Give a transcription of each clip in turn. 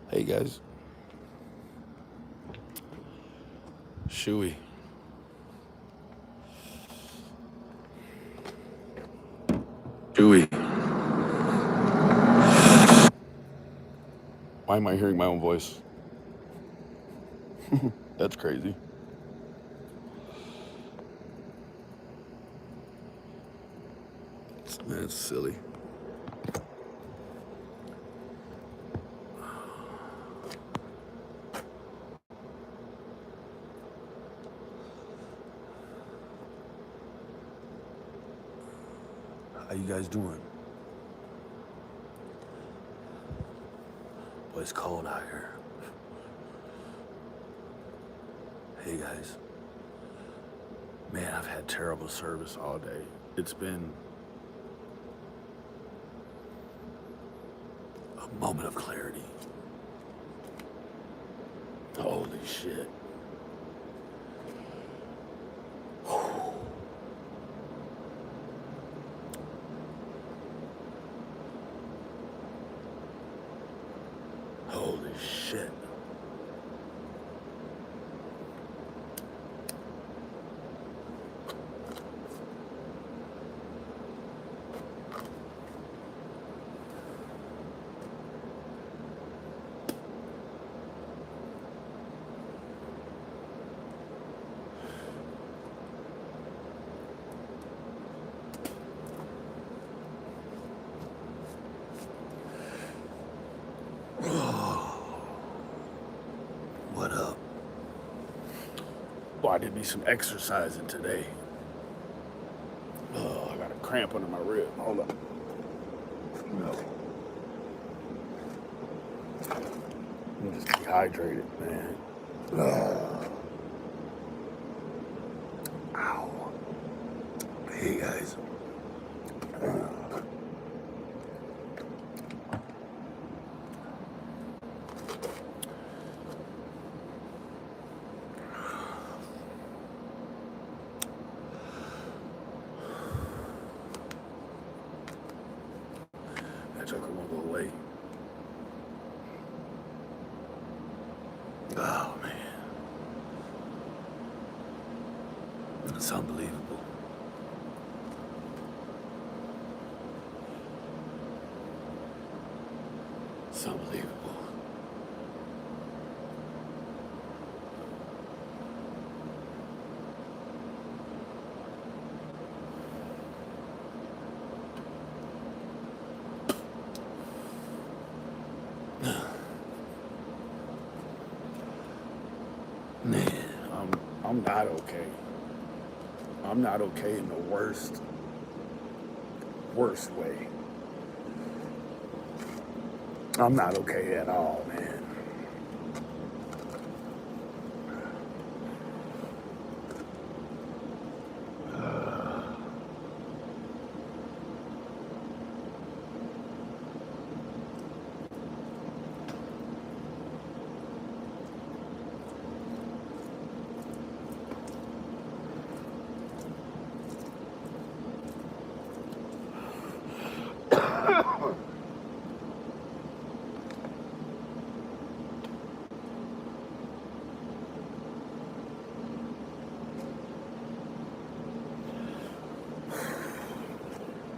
Hey guys, Shuey. Shuey. Why am I hearing my own voice? That's crazy. That's silly. How you guys doing? Boy, it's cold out here. Hey guys. Man, I've had terrible service all day. It's been a moment of clarity. Holy shit. Holy shit. What up? Boy, I did me some exercising today. Oh, I got a cramp under my rib. Hold up. No. I'm just dehydrated, man. Ow. Hey guys. That joker won't go away. Oh man. It's unbelievable. It's unbelievable. Man, I'm not okay. I'm not okay in the worst way. I'm not okay at all, man.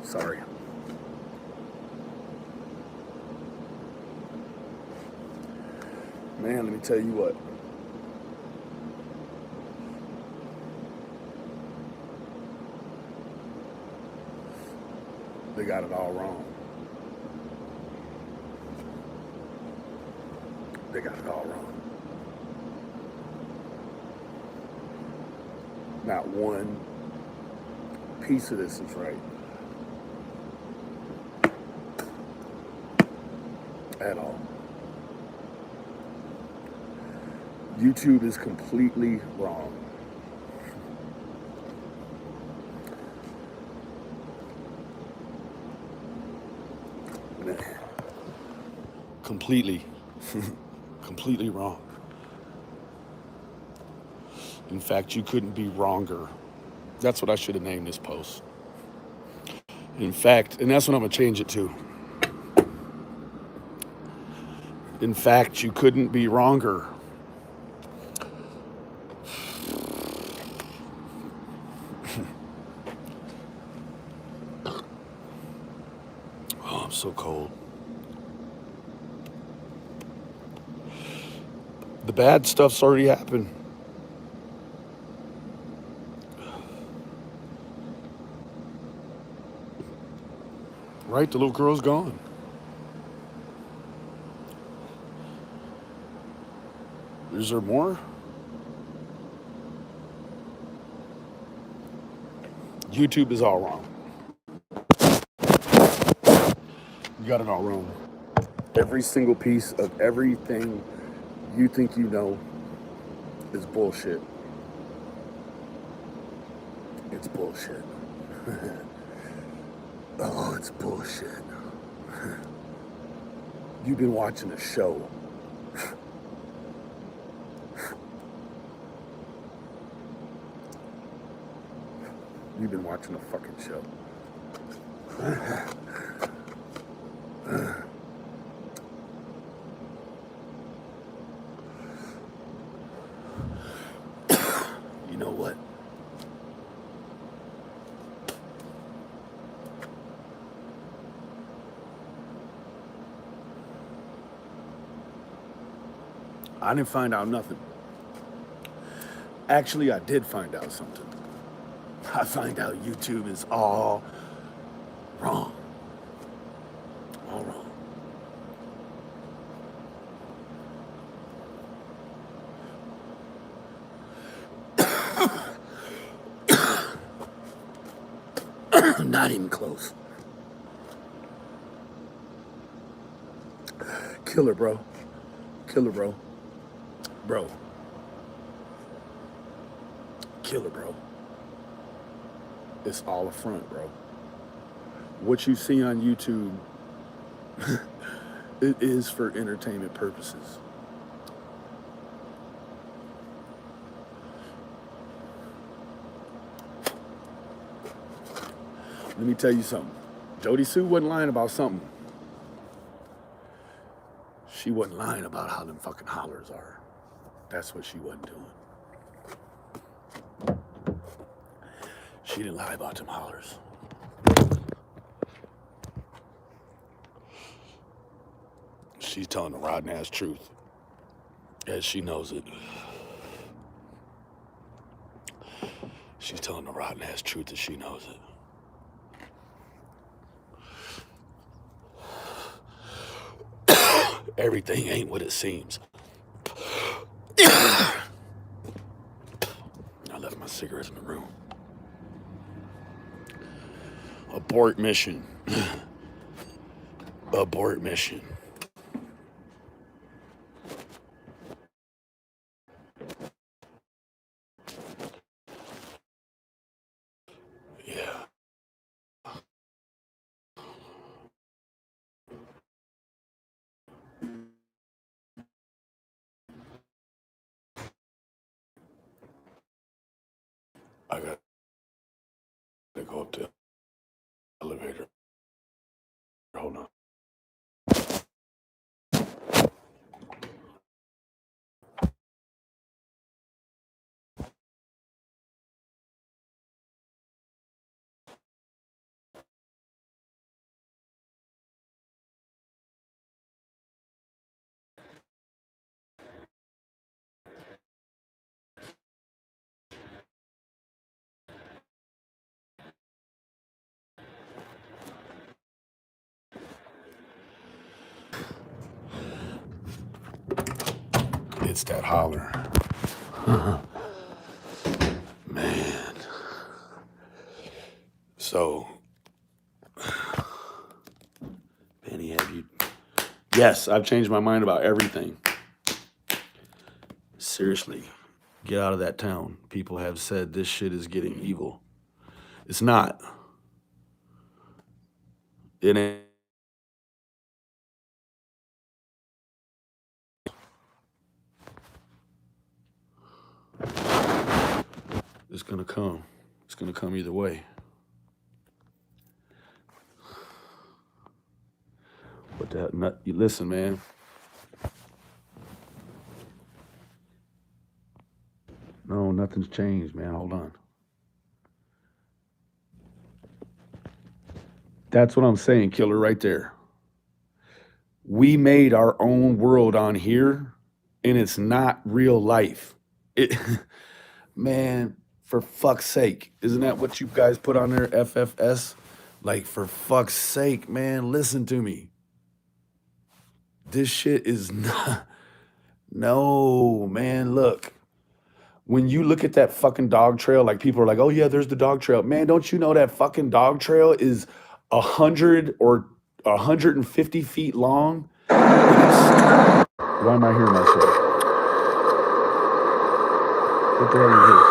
Sorry. Man, let me tell you what. They got it all wrong. They got it all wrong. Not one piece of this is right. At all. YouTube is completely wrong. Man. Completely. Completely wrong. In fact, you couldn't be wronger. That's what I should have named this post. In fact, and that's what I'm going to change it to. In fact, you couldn't be wronger. Oh, I'm so cold. The bad stuff's already happened. Right, the little girl's gone. Is there more? YouTube is all wrong. You got it all wrong. Every single piece of everything you think you know is bullshit. It's bullshit. Oh, it's bullshit. You've been watching a show. You've been watching a fucking show. You know what? I didn't find out nothing. Actually, I did find out something. I find out YouTube is all wrong. All wrong. Not even close. Killer, bro. Killer, bro. Bro. Killer, bro. It's all a front, bro. What you see on YouTube, it is for entertainment purposes. Let me tell you something. Jody Sue wasn't lying about something. She wasn't lying about how them fucking hollers are. That's what she wasn't doing. She didn't lie about them hollers. She's telling the rotten ass truth, as she knows it. She's telling the rotten ass truth as she knows it. Everything ain't what it seems. I left my cigarettes in the room. Abort mission. Abort mission. Yeah. I got to go up the elevator. Hold on. It's that holler. Man. So, Penny, have you... Yes, I've changed my mind about everything. Seriously, get out of that town. People have said this shit is getting evil. It's not. It ain't. It's gonna come. It's gonna come either way. What the hell? Listen, man. No, nothing's changed, man. Hold on. That's what I'm saying, killer, right there. We made our own world on here, and it's not real life. It, man, for fuck's sake, isn't that what you guys put on there, FFS? Like, for fuck's sake, man, listen to me. This shit is not. No, man, look. When you look at that fucking dog trail, like people are like, oh yeah, there's the dog trail. Man, don't you know that fucking dog trail is 150 feet long? Why am I hearing myself? What the hell is this?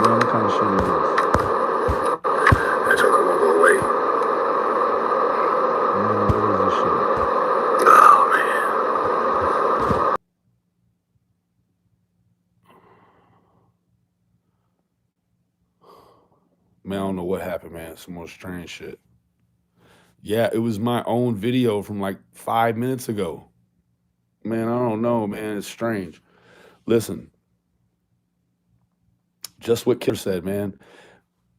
Man, what kind of shit is this? That joker won't go away. Man, what is this shit? Oh man. Man, I don't know what happened, man. Some more strange shit. Yeah, it was my own video from like 5 minutes ago. Man, I don't know, man. It's strange. Listen, just what Killer said, man.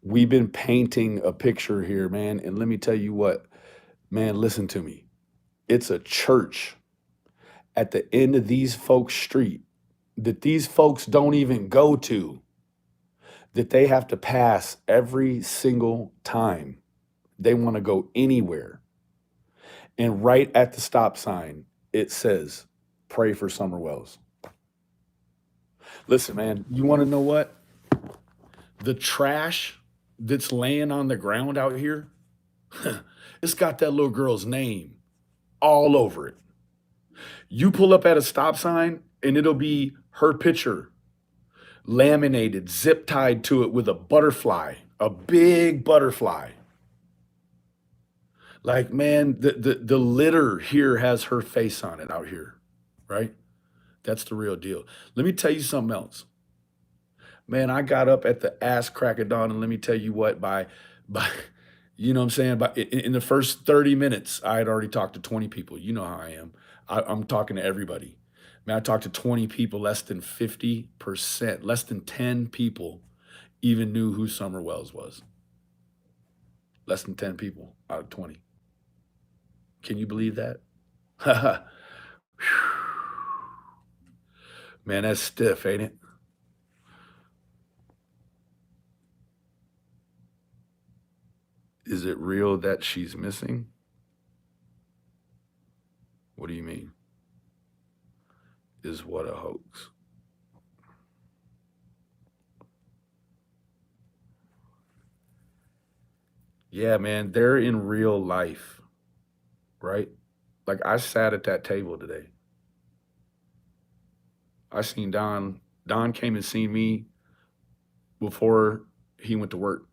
We've been painting a picture here, man. And let me tell you what, man, listen to me. It's a church at the end of these folks' street that these folks don't even go to, that they have to pass every single time they want to go anywhere. And right at the stop sign, it says, pray for Summer Wells. Listen, man, you want to know what? The trash that's laying on the ground out here, it's got that little girl's name all over it. You pull up at a stop sign and it'll be her picture laminated, zip tied to it with a butterfly, a big butterfly. Like, man, the litter here has her face on it out here, right? That's the real deal. Let me tell you something else. Man, I got up at the ass crack of dawn, and let me tell you what, by you know what I'm saying? By in the first 30 minutes, I had already talked to 20 people. You know how I am. I'm talking to everybody. Man, I talked to 20 people, less than 50%, less than 10 people even knew who Summer Wells was. Less than 10 people out of 20. Can you believe that? Man, that's stiff, ain't it? Is it real that she's missing? What do you mean? Is what a hoax? Yeah, man, they're in real life, right? Like I sat at that table today. I seen Don. Don came and seen me before he went to work.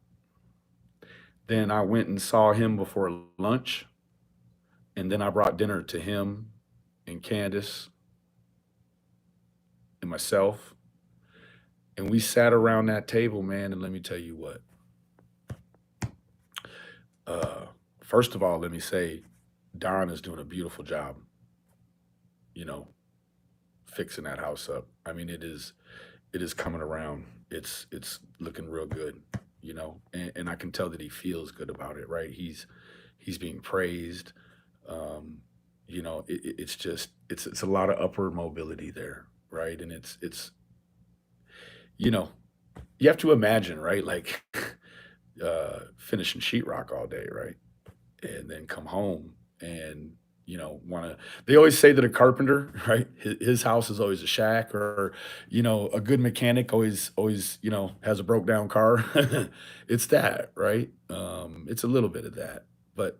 Then I went and saw him before lunch. And then I brought dinner to him and Candace and myself. And we sat around that table, man. And let me tell you what. Uh, First of all, let me say, Don is doing a beautiful job, you know, fixing that house up. I mean, it is coming around. It's looking real good, and I can tell that he feels good about it, right? He's being praised. Um, it's just it's a lot of upward mobility there, right? And it's you know you have to imagine, right? Like finishing sheetrock all day, right? And then come home and want to. They always say that a carpenter, right, his house is always a shack, or a good mechanic always has a broke down car. It's that, right? It's a little bit of that, but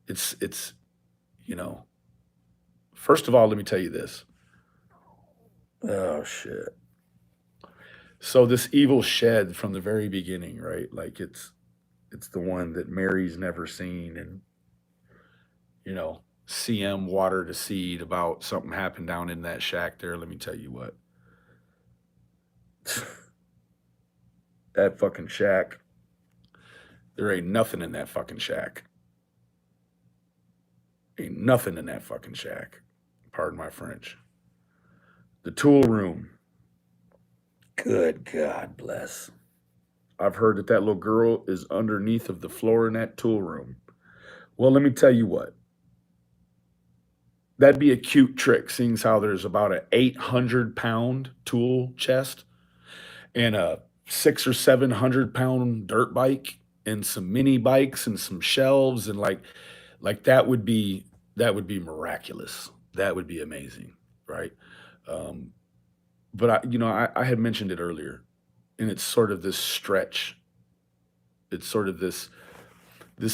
it's you know first of all, let me tell you this. Oh shit. So this evil shed from the very beginning, right? Like it's the one that Mary's never seen, and CM watered a seed about something happened down in that shack there. Let me tell you what. That fucking shack. There ain't nothing in that fucking shack. Ain't nothing in that fucking shack. Pardon my French. The tool room. Good God bless. I've heard that that little girl is underneath of the floor in that tool room. Well, let me tell you what. That'd be a cute trick, seeing as how there's about an 800-pound tool chest and a 600 or 700 pound dirt bike and some mini bikes and some shelves and like that would be miraculous. That would be amazing, right? Um, but I had mentioned it earlier, and it's sort of this stretch. It's sort of this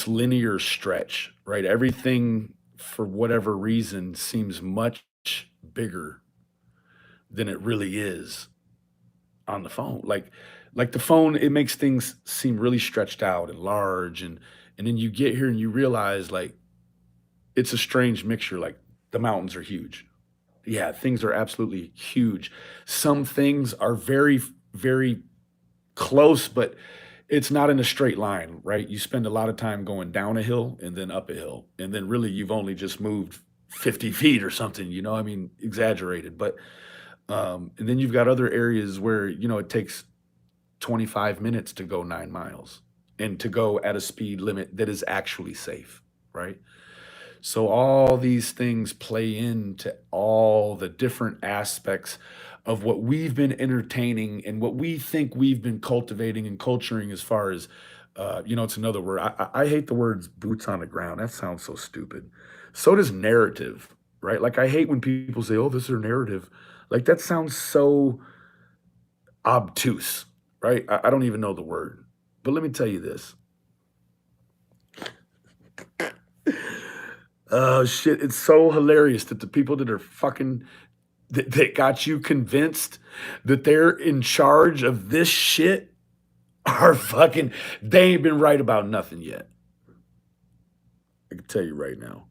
linear stretch, right? Everything for whatever reason seems much bigger than it really is on the phone. Like the phone, it makes things seem really stretched out and large, and then you get here and you realize like it's a strange mixture. Like the mountains are huge. Yeah, things are absolutely huge. Some things are very, very close, but it's not in a straight line, right? You spend a lot of time going down a hill and then up a hill, and then really you've only just moved 50 feet or something, I mean, exaggerated. But and then you've got other areas where, it takes 25 minutes to go 9 miles and to go at a speed limit that is actually safe, right? So all these things play into all the different aspects of what we've been entertaining and what we think we've been cultivating and culturing as far as, it's another word. I hate the words boots on the ground. That sounds so stupid. So does narrative, right? Like I hate when people say, oh, this is their narrative. Like that sounds so obtuse, right? I don't even know the word. But let me tell you this. Oh shit, it's so hilarious that the people that are fucking that got you convinced that they're in charge of this shit are fucking they ain't been right about nothing yet. I can tell you right now.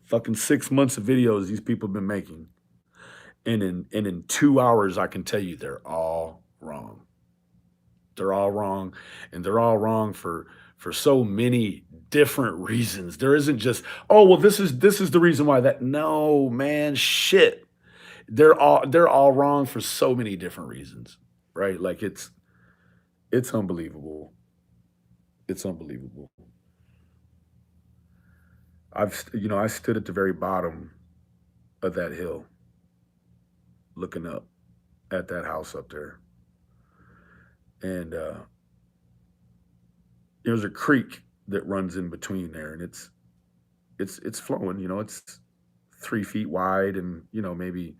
Fucking 6 months of videos these people have been making. And in 2 hours, I can tell you they're all wrong. They're all wrong, and they're all wrong for so many different reasons. There isn't just, oh well, this is the reason why that. No, man, shit. They're all wrong for so many different reasons, right? Like it's unbelievable. It's unbelievable. I stood at the very bottom of that hill, looking up at that house up there, and there's a creek that runs in between there, and it's flowing. It's 3 feet wide, and maybe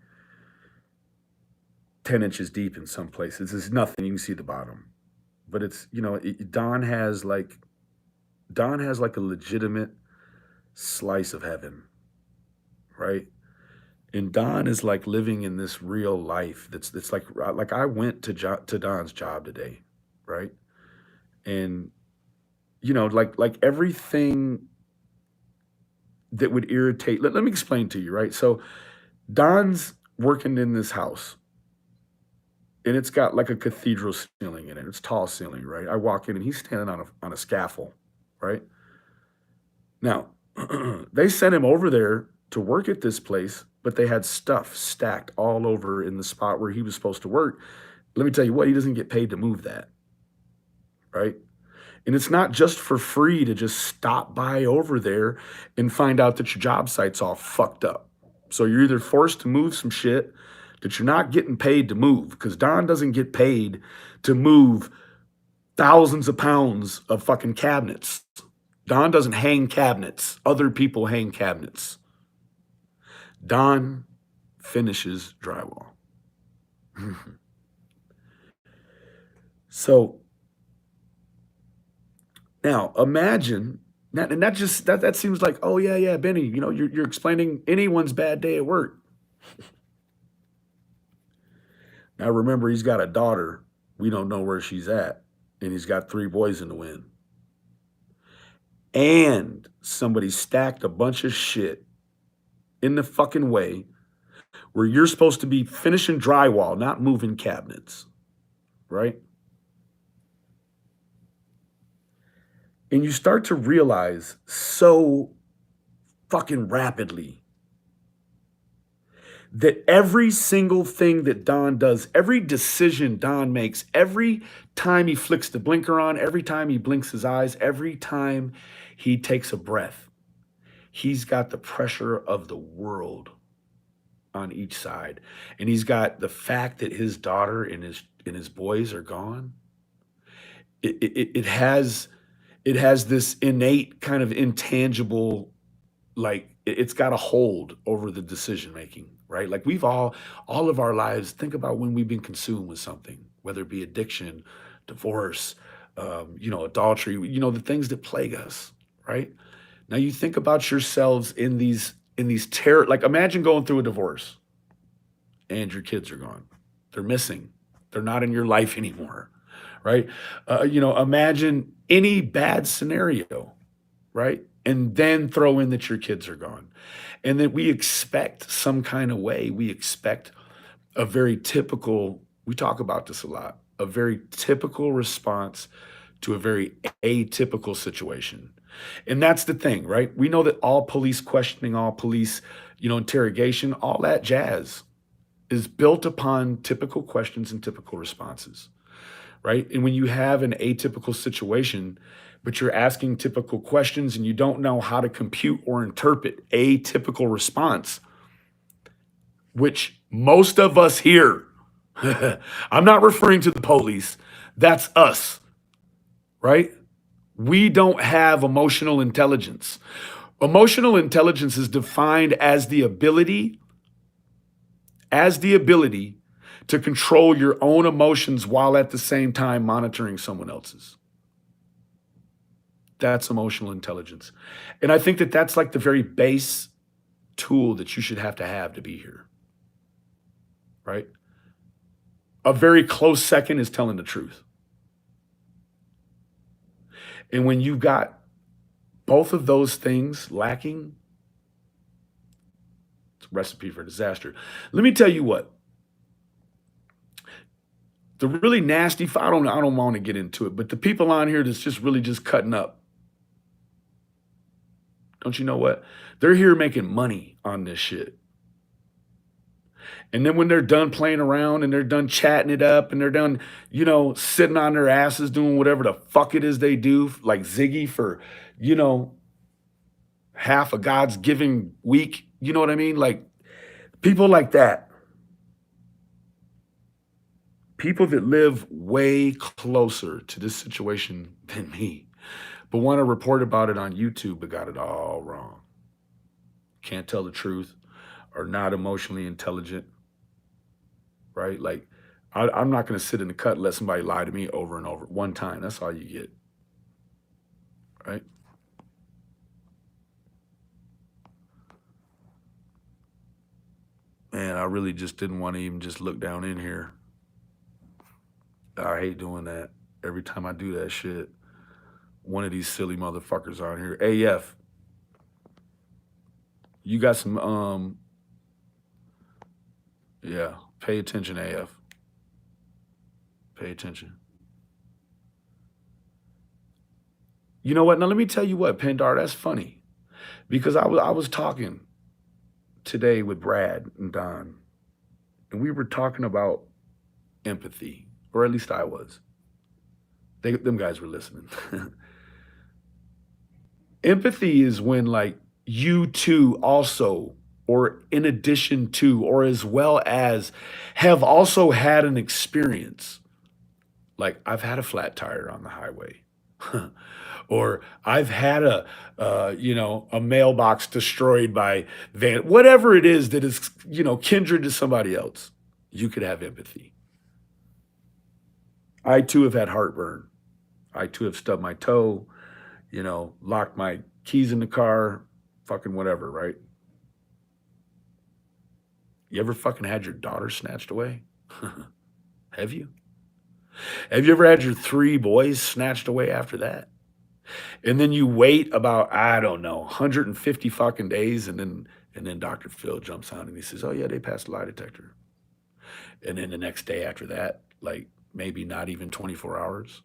10 inches deep in some places. It's nothing. You can see the bottom, but it's Don has like a legitimate slice of heaven, right? And Don is like living in this real life. That's like I went to Don's job today, right? And like everything that would irritate. Let me explain to you, right? So Don's working in this house, and it's got like a cathedral ceiling in it. It's tall ceiling, right? I walk in, and he's standing on a scaffold, right? Now, they sent him over there to work at this place, but they had stuff stacked all over in the spot where he was supposed to work. Let me tell you what, he doesn't get paid to move that, right? And it's not just for free to just stop by over there and find out that your job site's all fucked up. So you're either forced to move some shit that you're not getting paid to move, because Don doesn't get paid to move thousands of pounds of fucking cabinets. Don doesn't hang cabinets. Other people hang cabinets. Don finishes drywall. So now imagine that, and that seems like, oh yeah, Benny, you're explaining anyone's bad day at work. Now remember, he's got a daughter. We don't know where she's at, and he's got 3 boys in the wind. And somebody stacked a bunch of shit in the fucking way where you're supposed to be finishing drywall, not moving cabinets, right? And you start to realize so fucking rapidly that every single thing that Don does, every decision Don makes, every time he flicks the blinker on, every time he blinks his eyes, every time he takes a breath, he's got the pressure of the world on each side. And he's got the fact that his daughter and his boys are gone. It has this innate kind of intangible, like it's got a hold over the decision making, right? Like we've all of our lives, think about when we've been consumed with something, whether it be addiction, divorce, adultery, the things that plague us, right? Now you think about yourselves in these terror, like imagine going through a divorce and your kids are gone. They're missing. They're not in your life anymore, right? Imagine any bad scenario, right? And then throw in that your kids are gone. And that we expect some kind of way. We expect a very typical, we talk about this a lot, a very typical response to a very atypical situation. And that's the thing, right? We know that all police questioning, all police, interrogation, all that jazz is built upon typical questions and typical responses, right? And when you have an atypical situation, but you're asking typical questions and you don't know how to compute or interpret a typical response, which most of us here, I'm not referring to the police, that's us, right? We don't have emotional intelligence. Emotional intelligence is defined as the ability to control your own emotions while at the same time monitoring someone else's. That's emotional intelligence. And I think that that's like the very base tool that you should have to be here, right? A very close second is telling the truth. And when you got both of those things lacking, it's a recipe for disaster. Let me tell you what. The really nasty, I don't want to get into it, but the people on here that's just really just cutting up. Don't you know what? They're here making money on this shit. And then when they're done playing around and they're done chatting it up and they're done, sitting on their asses doing whatever the fuck it is they do, like Ziggy for, half of God's giving week. You know what I mean? Like people like that. People that live way closer to this situation than me, but want to report about it on YouTube, but got it all wrong. Can't tell the truth, are not emotionally intelligent, right? Like, I'm not going to sit in the cut and let somebody lie to me over and over. One time, that's all you get, right? Man, I really just didn't want to even just look down in here. I hate doing that. Every time I do that shit, one of these silly motherfuckers on here. AF, you got some, yeah, pay attention, AF. Pay attention. You know what? Now let me tell you what, Pendar, that's funny. Because I was talking today with Brad and Don, and we were talking about empathy, or at least I was. Them guys were listening. Empathy is when like you too also, or in addition to, or as well as, have also had an experience. Like I've had a flat tire on the highway. Or I've had a mailbox destroyed by whatever it is that is, kindred to somebody else. You could have empathy. I too have had heartburn. I too have stubbed my toe, locked my keys in the car, fucking whatever, right? You ever fucking had your daughter snatched away? Have you? Have you ever had your 3 boys snatched away after that? And then you wait about, I don't know, 150 fucking days, and then Dr. Phil jumps on and he says, "Oh yeah, they passed the lie detector." And then the next day after that, like maybe not even 24 hours,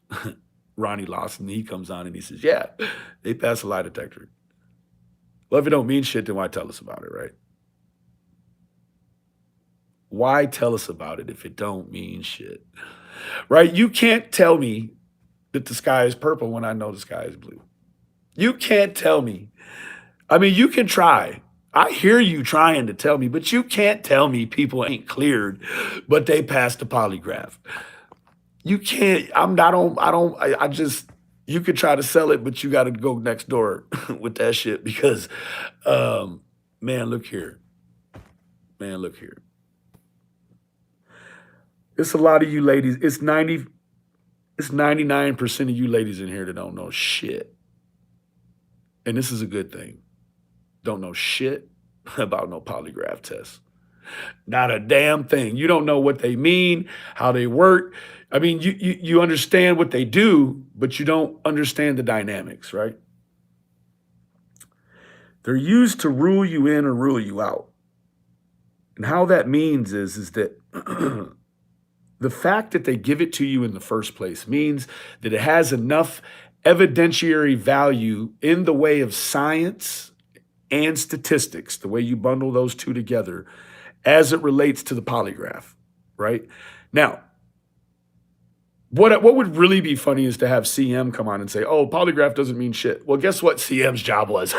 Ronnie Lawson, he comes on and he says, "Yeah, they passed the lie detector." Well, if it don't mean shit, then why tell us about it, right? Why tell us about it if it don't mean shit? Right? You can't tell me that the sky is purple when I know the sky is blue. You can't tell me. I mean, you can try. I hear you trying to tell me, but you can't tell me people ain't cleared, but they passed the polygraph. You can't. I'm not on. I just. You could try to sell it, but you got to go next door with that shit because, um, man, look here. Man, look here. It's a lot of you ladies. It's 90. It's 99% of you ladies in here that don't know shit, and this is a good thing. Don't know shit about no polygraph test. Not a damn thing. You don't know what they mean, how they work. I mean, you understand what they do, but you don't understand the dynamics, right? They're used to rule you in or rule you out. And how that means is that the fact that they give it to you in the first place means that it has enough evidentiary value in the way of science and statistics, the way you bundle those two together, as it relates to the polygraph, right? Now, what would really be funny is to have CM come on and say, "Oh, polygraph doesn't mean shit." Well, guess what CM's job was?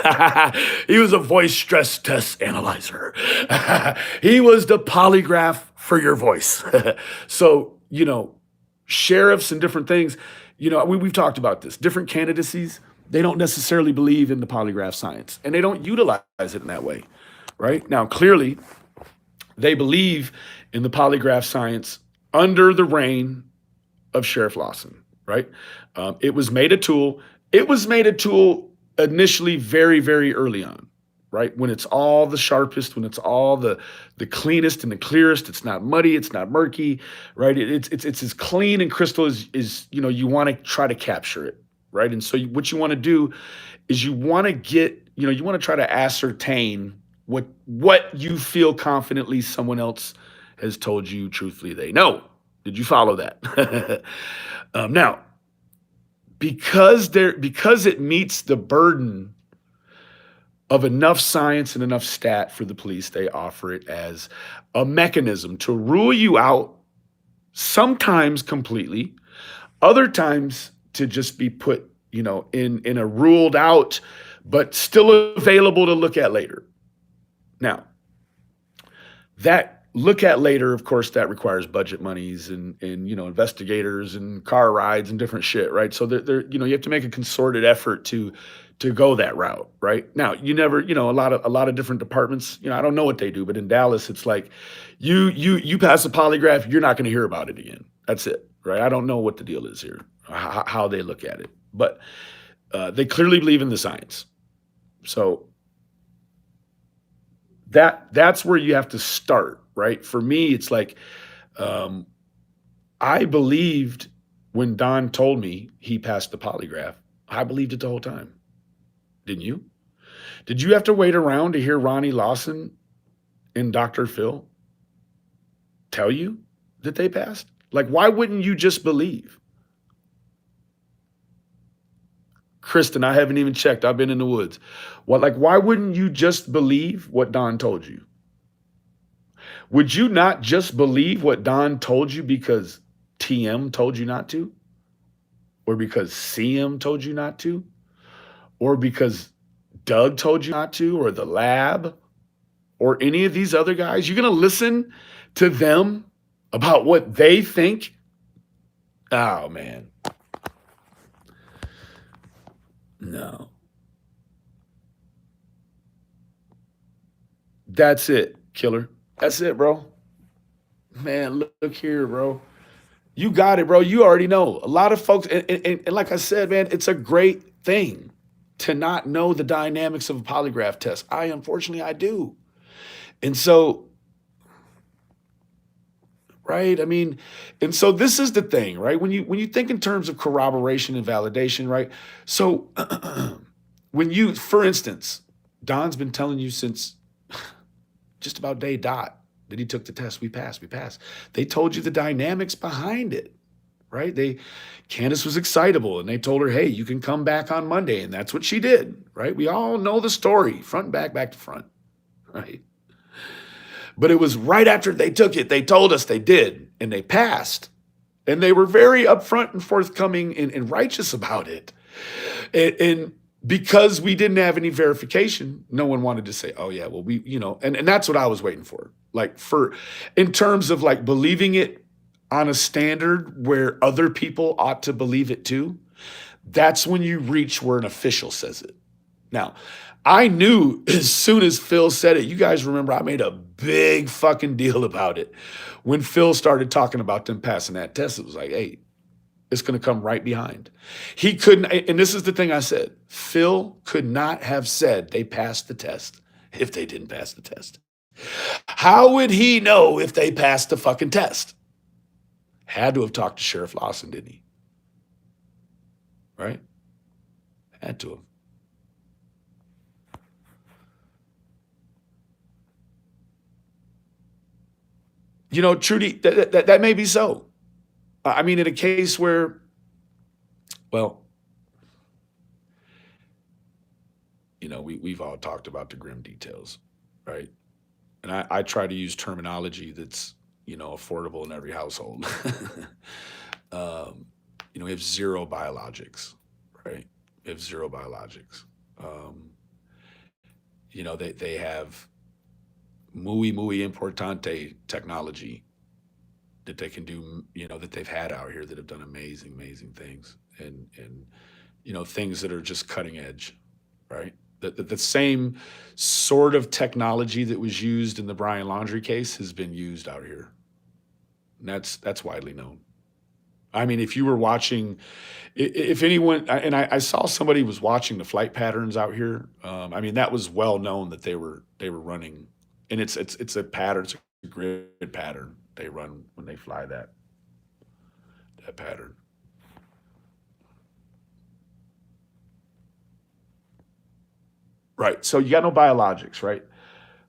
He was a voice stress test analyzer. He was the polygraph for your voice. So, sheriffs and different things, we've talked about this. Different candidacies, they don't necessarily believe in the polygraph science, and they don't utilize it in that way, right? Now, clearly, they believe in the polygraph science under the reign of Sheriff Lawson, right? It was made a tool. It was made a tool initially very, very early on, right? When it's all the sharpest, when it's all the cleanest and the clearest. It's not muddy. It's not murky, right? It's as clean and crystal as you want to try to capture it, right? And so what you want to do is you want to you want to try to ascertain what you feel confidently someone else has told you truthfully they know. Did you follow that? Now, because it meets the burden of enough science and enough stat for the police, they offer it as a mechanism to rule you out, sometimes completely, other times to just be put, in a ruled out, but still available to look at later. Now, that look at later, of course, that requires budget monies and investigators and car rides and different shit, right? So you have to make a concerted effort to go that route, right? Now, you never, a lot of different departments, I don't know what they do, but in Dallas, it's like you pass a polygraph, you're not going to hear about it again. That's it, right? I don't know what the deal is here, how they look at it, but they clearly believe in the science. So that's where you have to start, right? For me, it's like I believed when Don told me he passed the polygraph. I believed it the whole time. Didn't you? Did you have to wait around to hear Ronnie Lawson and Dr. Phil tell you that they passed? Like, why wouldn't you just believe? Kristen, I haven't even checked. I've been in the woods. Why wouldn't you just believe what Don told you? Would you not just believe what Don told you because TM told you not to? Or because CM told you not to? Or because Doug told you not to? Or the lab? Or any of these other guys? You're going to listen to them about what they think? Oh, man. No. That's it, killer. That's it, bro. Man, look here, bro. You got it, bro. You already know. A lot of folks, and like I said, man, it's a great thing to not know the dynamics of a polygraph test. Unfortunately, I do. And so, right? I mean, and so this is the thing, right? When you think in terms of corroboration and validation, right? So for instance, Don's been telling you since just about day dot that he took the test. We passed. They told you the dynamics behind it, right? Candace was excitable and they told her, hey, you can come back on Monday. And that's what she did, right? We all know the story, front and back to front, right? But it was right after they took it, they told us they did, and they passed. And they were very upfront and forthcoming and righteous about it. And because we didn't have any verification, no one wanted to say, oh, yeah, well, and that's what I was waiting for. Like, in terms of like believing it on a standard where other people ought to believe it too, that's when you reach where an official says it. Now, I knew as soon as Phil said it, you guys remember I made a big fucking deal about it. When Phil started talking about them passing that test, it was like, hey, it's going to come right behind. He couldn't, and this is the thing I said, Phil could not have said they passed the test if they didn't pass the test. How would he know if they passed the fucking test? Had to have talked to Sheriff Lawson, didn't he? Right? Had to have. You know, Trudy, that may be so. I mean, in a case where, well, you know, we've all talked about the grim details, right? And I try to use terminology that's, you know, affordable in every household. You know, we have zero biologics, right? We have zero biologics. Um, you know, they have muy importante technology that they can do, you know, that they've had out here that have done amazing things, and you know, things that are just cutting edge, right? The same sort of technology that was used in the Brian Laundrie case has been used out here, and that's widely known. I mean, if you were watching, if anyone, and I saw somebody was watching the flight patterns out here. I mean, that was well known that they were running, and it's a pattern, it's a grid pattern they run when they fly that pattern. Right. So you got no biologics, right?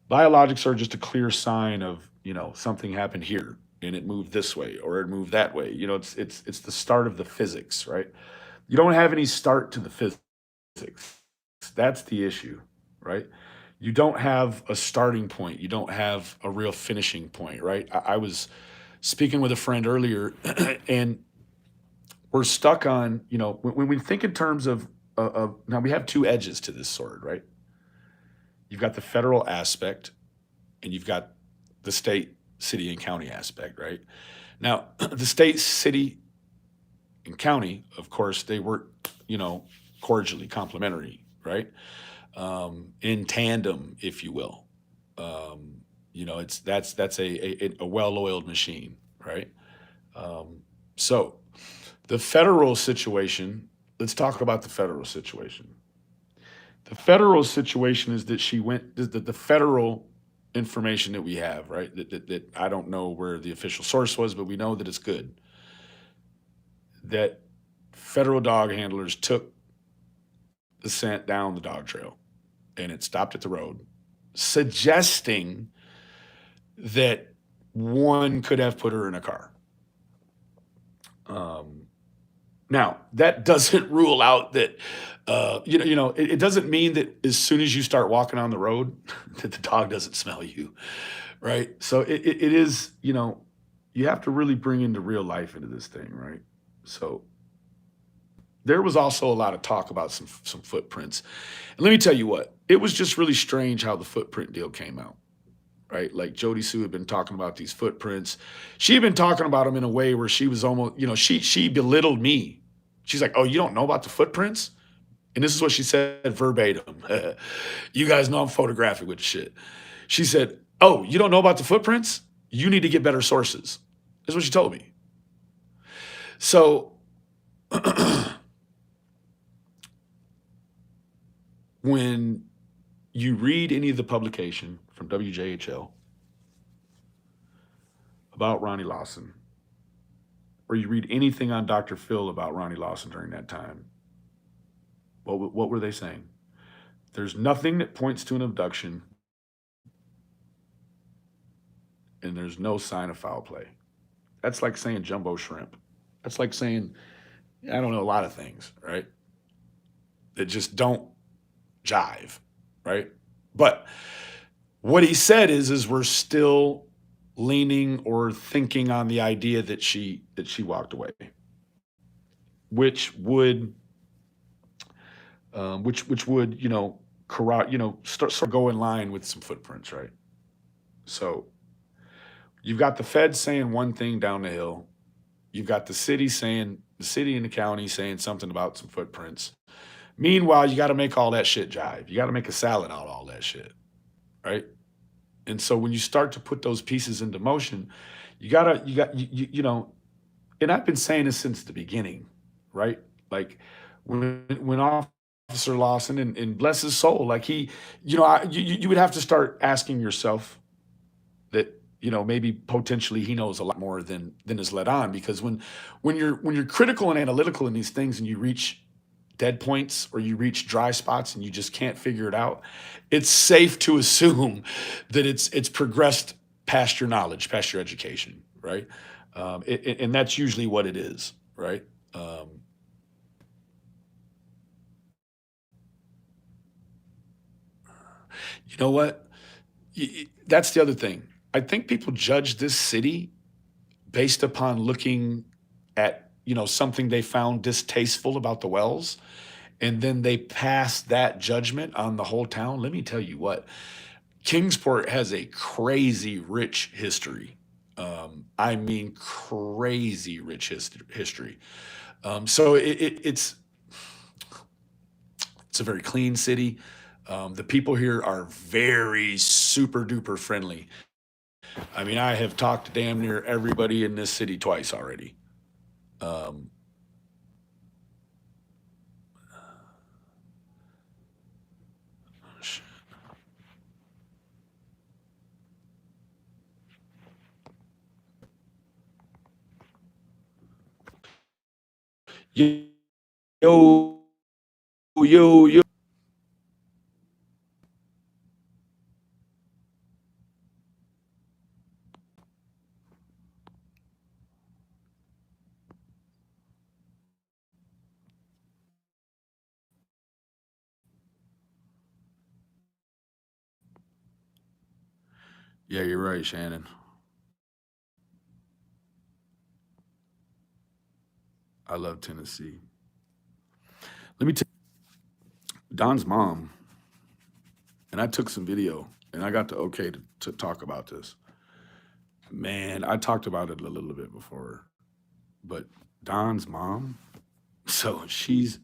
Biologics are just a clear sign of, you know, something happened here and it moved this way or it moved that way. You know, it's the start of the physics, right? You don't have any start to the physics. That's the issue, right? You don't have a starting point. You don't have a real finishing point, right? I was speaking with a friend earlier, and we're stuck on, you know, when we think in terms of now we have two edges to this sword, right? You've got the federal aspect and you've got the state, city, and county aspect, right? Now, the state, city, and county, of course, they work, you know, cordially, complementary, right? In tandem, if you will. You know, that's a well-oiled machine, right? Um, so the federal situation. Let's talk about the federal situation. The federal situation is that she went the federal information that we have, right? That I don't know where the official source was, but we know that it's good. That federal dog handlers took the scent down the dog trail and it stopped at the road, suggesting that one could have put her in a car. Um, Now, that doesn't rule out that, it doesn't mean that as soon as you start walking on the road, that the dog doesn't smell you, right? So it is, you know, you have to really bring into real life into this thing, right? So there was also a lot of talk about some footprints. And let me tell you what, it was just really strange how the footprint deal came out, right? Like Jody Sue had been talking about these footprints. She had been talking about them in a way where she was almost, you know, she belittled me. She's like, "Oh, you don't know about the footprints?" And this is what she said verbatim. You guys know I'm photographic with the shit. She said, "Oh, you don't know about the footprints? You need to get better sources." That's what she told me. So when you read any of the publication from WJHL about Ronnie Lawson, or you read anything on Dr. Phil about Ronnie Lawson during that time, what were they saying? There's nothing that points to an abduction, and there's no sign of foul play. That's like saying jumbo shrimp. That's like saying, I don't know, a lot of things, right? That just don't jive, right? But What he said is we're still leaning or thinking on the idea that she walked away, which would which would start go in line with some footprints, right? So you've got the Fed saying one thing down the hill. You've got the city and the county saying something about some footprints. Meanwhile, you got to make all that shit jive. You got to make a salad out of all that shit, right? And so when you start to put those pieces into motion, you know, and I've been saying this since the beginning, right? Like when Officer Lawson and bless his soul, like he, you would have to start asking yourself that maybe potentially he knows a lot more than is let on, because when you're critical and analytical in these things and you reach dead points or you reach dry spots and you just can't figure it out, it's safe to assume that it's progressed past your knowledge, past your education, right? And that's usually what it is, right? Um, you know what? That's the other thing. I think people judge this city based upon looking at something they found distasteful about the wells, and then they pass that judgment on the whole town. Let me tell you what, Kingsport has a crazy rich history. I mean, crazy rich history. So it's a very clean city. The people here are very super duper friendly. I mean, I have talked to damn near everybody in this city twice already. Um, yo, yo. Yeah, you're right, Shannon. I love Tennessee. Let me tell Don's mom, and I took some video, and I got the okay to talk about this. Man, I talked about it a little bit before, but Don's mom, so she's,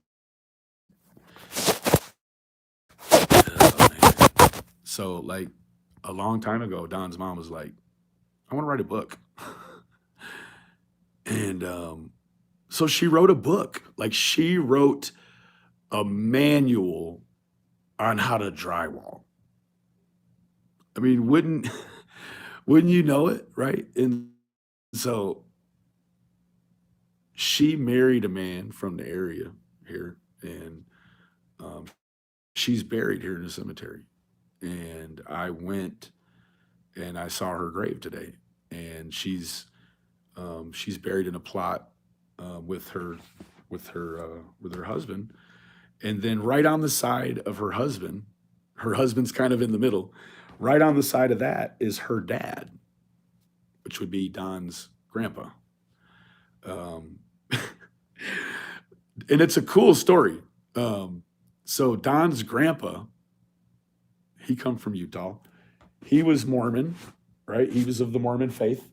oh man. So like a long time ago, Don's mom was like, I want to write a book. And so she wrote a book. Like she wrote a manual on how to drywall. I mean, wouldn't you know it, right? And so she married a man from the area here, and um, she's buried here in the cemetery. And I went and I saw her grave today, and she's buried in a plot with with her husband, and then right on the side of her husband's kind of in the middle. Right on the side of that is her dad, which would be Don's grandpa. Um, and it's a cool story. Um, so Don's grandpa, he come from Utah. He was Mormon, right? He was of the Mormon faith,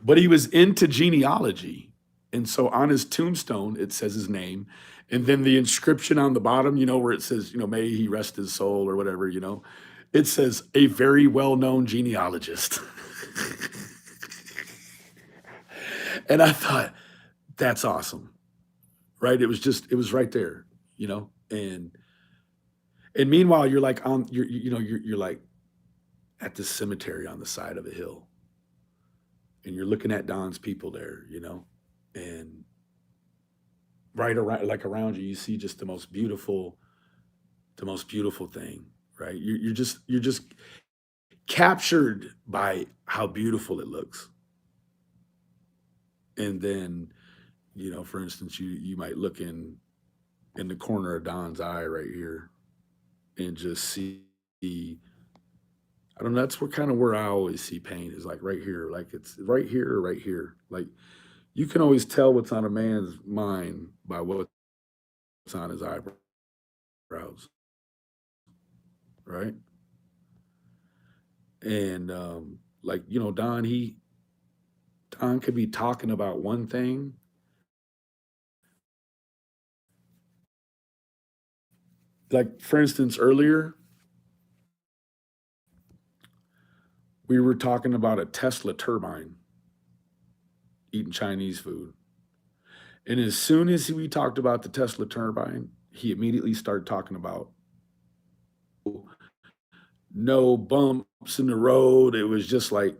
but he was into genealogy. And so on his tombstone, it says his name. And then the inscription on the bottom, where it says, may he rest his soul or whatever, it says a very well known genealogist. And I thought, that's awesome, right? It was right there, and meanwhile, you're like you're like at this cemetery on the side of a hill, and you're looking at Don's people there, and right around, like around you, you see just the most beautiful thing, right? You're just captured by how beautiful it looks. And then, for instance, you might look in the corner of Don's eye right here and just see I don't know. That's where kind of where I always see pain is like right here, like it's right here or right here. Like you can always tell what's on a man's mind by what's on his eyebrows, right? And like Don could be talking about one thing. Like for instance, earlier we were talking about a Tesla turbine eating Chinese food. And as soon as we talked about the Tesla turbine, he immediately started talking about no bumps in the road. It was like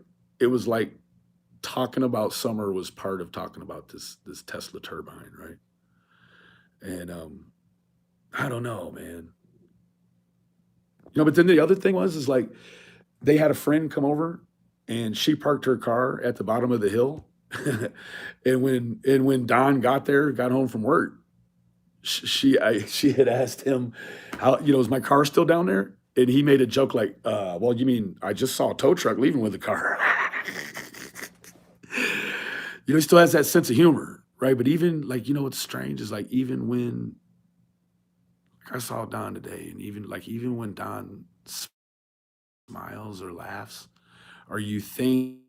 talking about summer was part of talking about this Tesla turbine, right? And I don't know, man. But then the other thing was is like they had a friend come over and she parked her car at the bottom of the hill. And when Don got home from work, she had asked him how, is my car still down there? And he made a joke like, well, you mean I just saw a tow truck leaving with the car. He still has that sense of humor, right? But even like, what's strange is like even when like I saw Don today, and even when Don smiles or laughs, or you think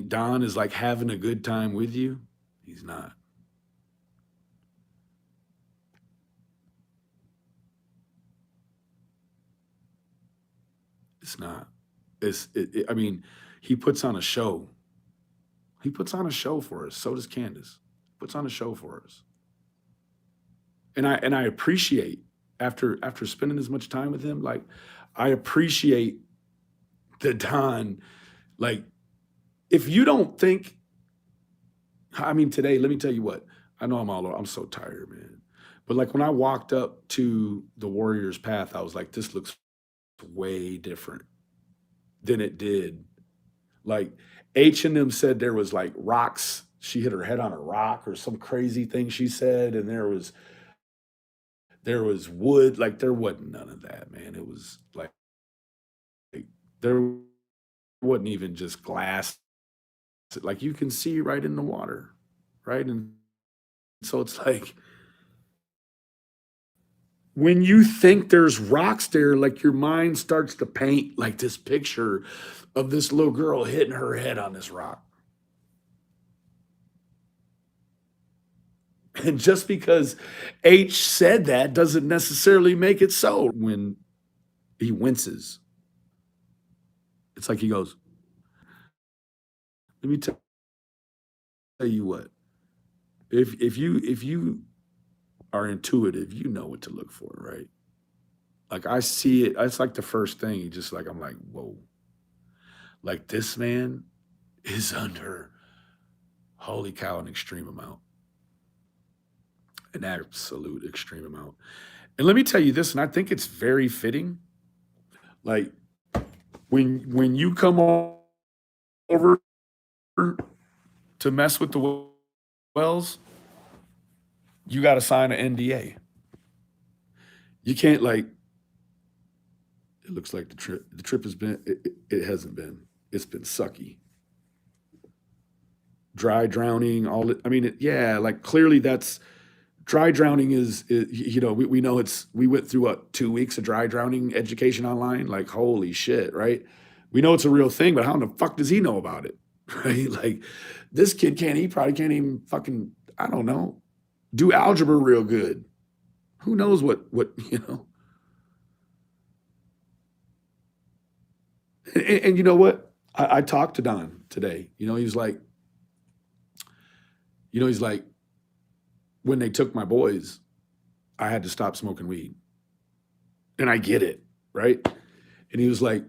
Don is like having a good time with you, he's not. It's not. I mean, he puts on a show. He puts on a show for us. So does Candace. Puts on a show for us. And I appreciate after spending as much time with him, like I appreciate the Don. Like, if you don't think, I mean, today, let me tell you what. I know I'm so tired, man. But like when I walked up to the Warriors path, I was like, this looks way different than it did. Like H&M said there was like rocks. She hit her head on a rock or some crazy thing she said, and there was wood. Like there wasn't none of that, man. It was like there wasn't even just glass. Like you can see right in the water, right? And so it's like when you think there's rocks there, like your mind starts to paint like this picture of this little girl hitting her head on this rock. And just because H said that doesn't necessarily make it so. When he winces, it's like he goes, let me tell you what. If you are intuitive, you know what to look for, right? Like I see it. It's like the first thing. He just like I'm like, whoa. Like this man is under holy cow an extreme amount. An absolute extreme amount. And let me tell you this, and I think it's very fitting. Like when you come over to mess with the Wells, you got to sign an NDA. You can't like. It looks like the trip has been. It hasn't been. It's been sucky. Dry drowning. All. I mean, yeah. Like clearly, that's dry drowning is we know we went through what 2 weeks of dry drowning education online. Like holy shit, right? We know it's a real thing, but how in the fuck does he know about it? Right? Like this kid can't. He probably can't even fucking. I don't know. Do algebra real good. Who knows what you know? And you know what? I talked to Don today. He's like, when they took my boys, I had to stop smoking weed. And I get it, right? And he was like,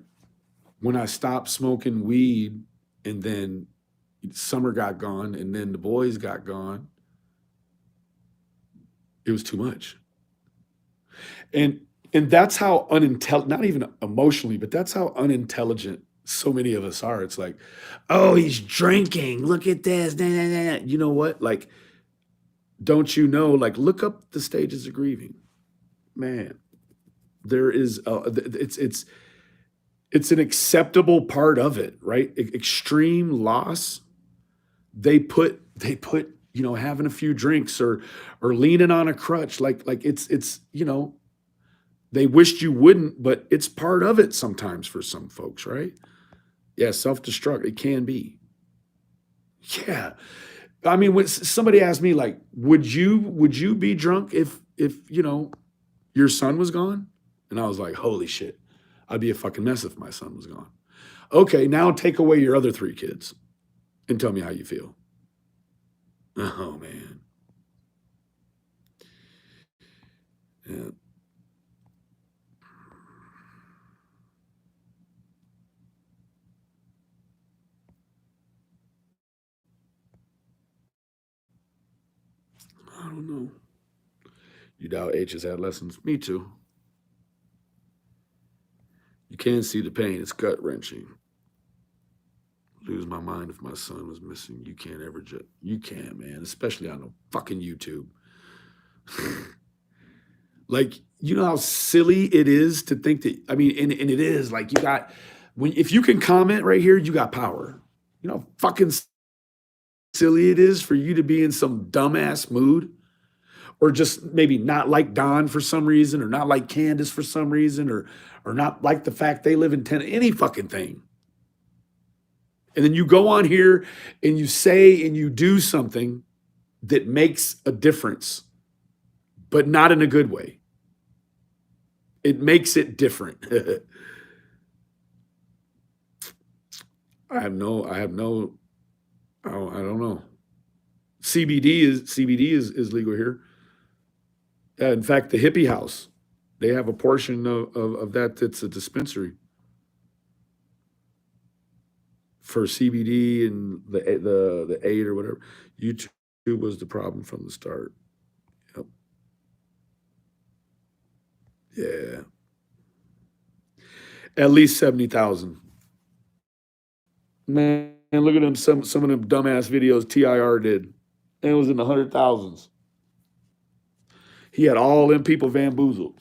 when I stopped smoking weed and then summer got gone and then the boys got gone, it was too much. And and that's how unintelligent, not even emotionally, but that's how unintelligent so many of us are. It's like, oh, he's drinking. Look at this. Nah, nah, nah, nah. You know what? Like, don't you know? Like, look up the stages of grieving. Man, There is it's an acceptable part of it, right? Extreme loss. They put having a few drinks or leaning on a crutch, like it's they wished you wouldn't, but it's part of it sometimes for some folks, right? Yeah, self-destruct. It can be. Yeah. I mean, when somebody asked me, like, would you be drunk if your son was gone? And I was like, holy shit, I'd be a fucking mess if my son was gone. Okay, now take away your other three kids and tell me how you feel. Oh man. Yeah. I don't know. You doubt H has had lessons? Me too. You can see the pain. It's gut wrenching. Lose my mind if my son was missing. You can't ever judge. You can, man, especially on the fucking YouTube. Like, you know how silly it is to think that, I mean, and it is like you got, if you can comment right here, you got power. You know how fucking silly it is for you to be in some dumbass mood or just maybe not like Don for some reason or not like Candace for some reason or not like the fact they live in any fucking thing. And then you go on here and you say and you do something that makes a difference, but not in a good way. It makes it different. I have no, I don't know. CBD is legal here. In fact, the hippie house, they have a portion of that that's a dispensary for CBD and the aid or whatever. YouTube was the problem from the start. Yep. Yeah. At least 70,000. Man, look at them. Some of them dumbass videos TIR did. And it was in the 100,000s. He had all them people bamboozled.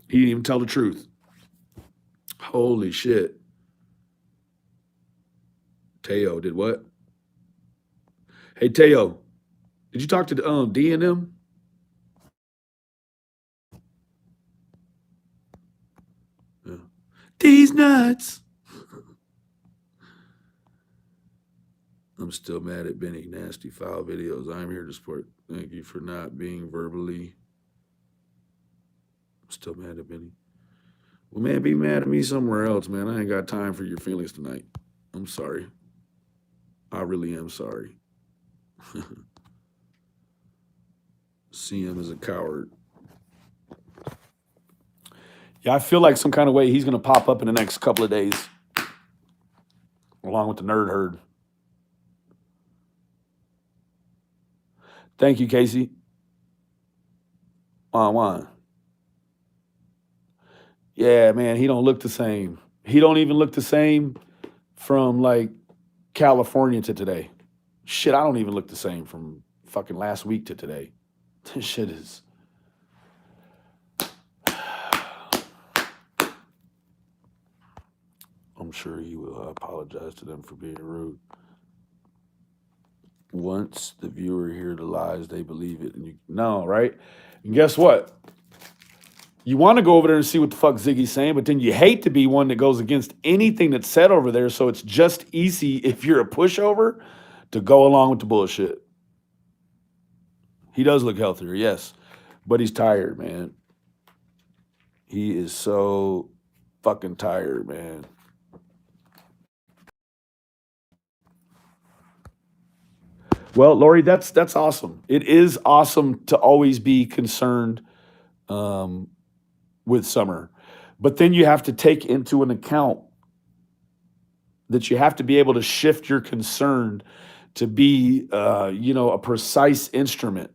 He didn't even tell the truth. Holy shit. Teo did what? Hey Teo, did you talk to D and them? Yeah. D's nuts. I'm still mad at Benny. Nasty foul videos. I'm here to support. Thank you for not being verbally. I'm still mad at Benny. Well, man, be mad at me somewhere else, man. I ain't got time for your feelings tonight. I'm sorry. I really am sorry. See him as a coward. Yeah, I feel like some kind of way he's going to pop up in the next couple of days, along with the nerd herd. Thank you, Casey. Juan. Yeah, man, he don't look the same. He don't even look the same from like California to today. Shit, I don't even look the same from fucking last week to today. This shit is. I'm sure he will apologize to them for being rude. Once the viewer hear the lies, they believe it. And right? And guess what? You want to go over there and see what the fuck Ziggy's saying, but then you hate to be one that goes against anything that's said over there. So it's just easy if you're a pushover to go along with the bullshit. He does look healthier, yes, but he's tired, man. He is so fucking tired, man. Well, Lori, that's awesome. It is awesome to always be concerned with Summer, but then you have to take into an account that you have to be able to shift your concern to be, a precise instrument.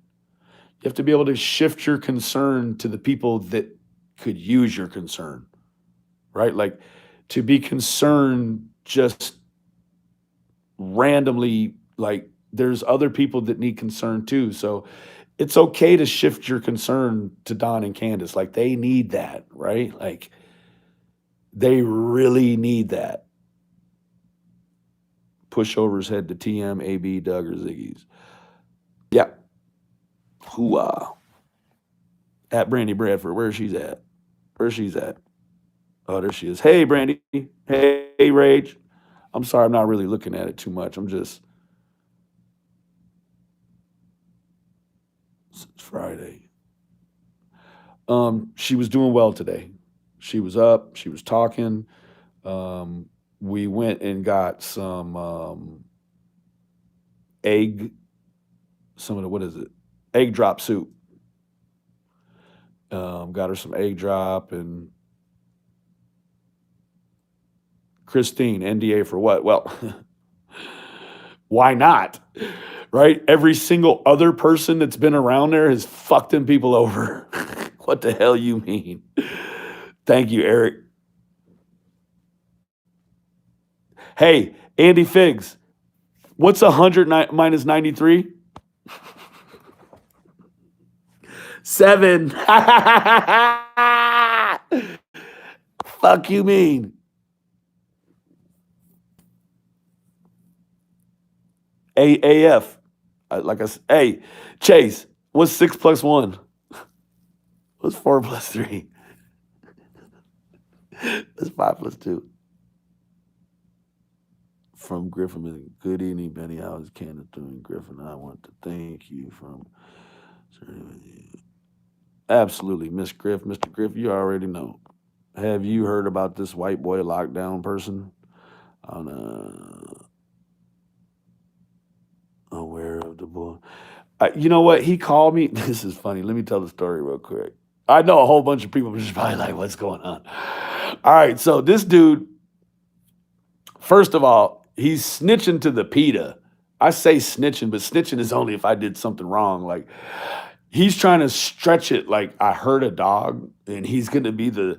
You have to be able to shift your concern to the people that could use your concern, right? Like to be concerned just randomly, like there's other people that need concern too. So it's okay to shift your concern to Don and Candace. Like they need that, right? Like they really need that. Pushovers head to TM, AB, Doug, or Ziggy's. Yeah. Hooah. At Brandy Bradford, where she's at. Where she's at. Oh, there she is. Hey, Brandy. Hey, Rage. I'm sorry, I'm not really looking at it too much. It's Friday. She was doing well today. She was up, she was talking. We went and got some egg, some of the, what is it? Egg drop soup. Got her some egg drop and Christine, NDA for what? Well, why not? Right? Every single other person that's been around there has fucked them people over. What the hell you mean? Thank you, Eric. Hey, Andy Figs, what's 100 minus 93? 7. Fuck you mean? AF. Like I said, hey, Chase, what's 6 plus 1? What's 4 plus 3? What's 5 plus 2? From Griffin, good evening, Benny. How is Candace doing? Griffin, I want to thank you from. Absolutely, Miss Griff. Mr. Griff, you already know. Have you heard about this white boy lockdown person? Aware of the boy. You know what? He called me. This is funny. Let me tell the story real quick. I know a whole bunch of people are just probably like, what's going on? All right, so this dude, first of all, he's snitching to the PETA. I say snitching, but snitching is only if I did something wrong. Like, he's trying to stretch it like I hurt a dog, and he's going to be the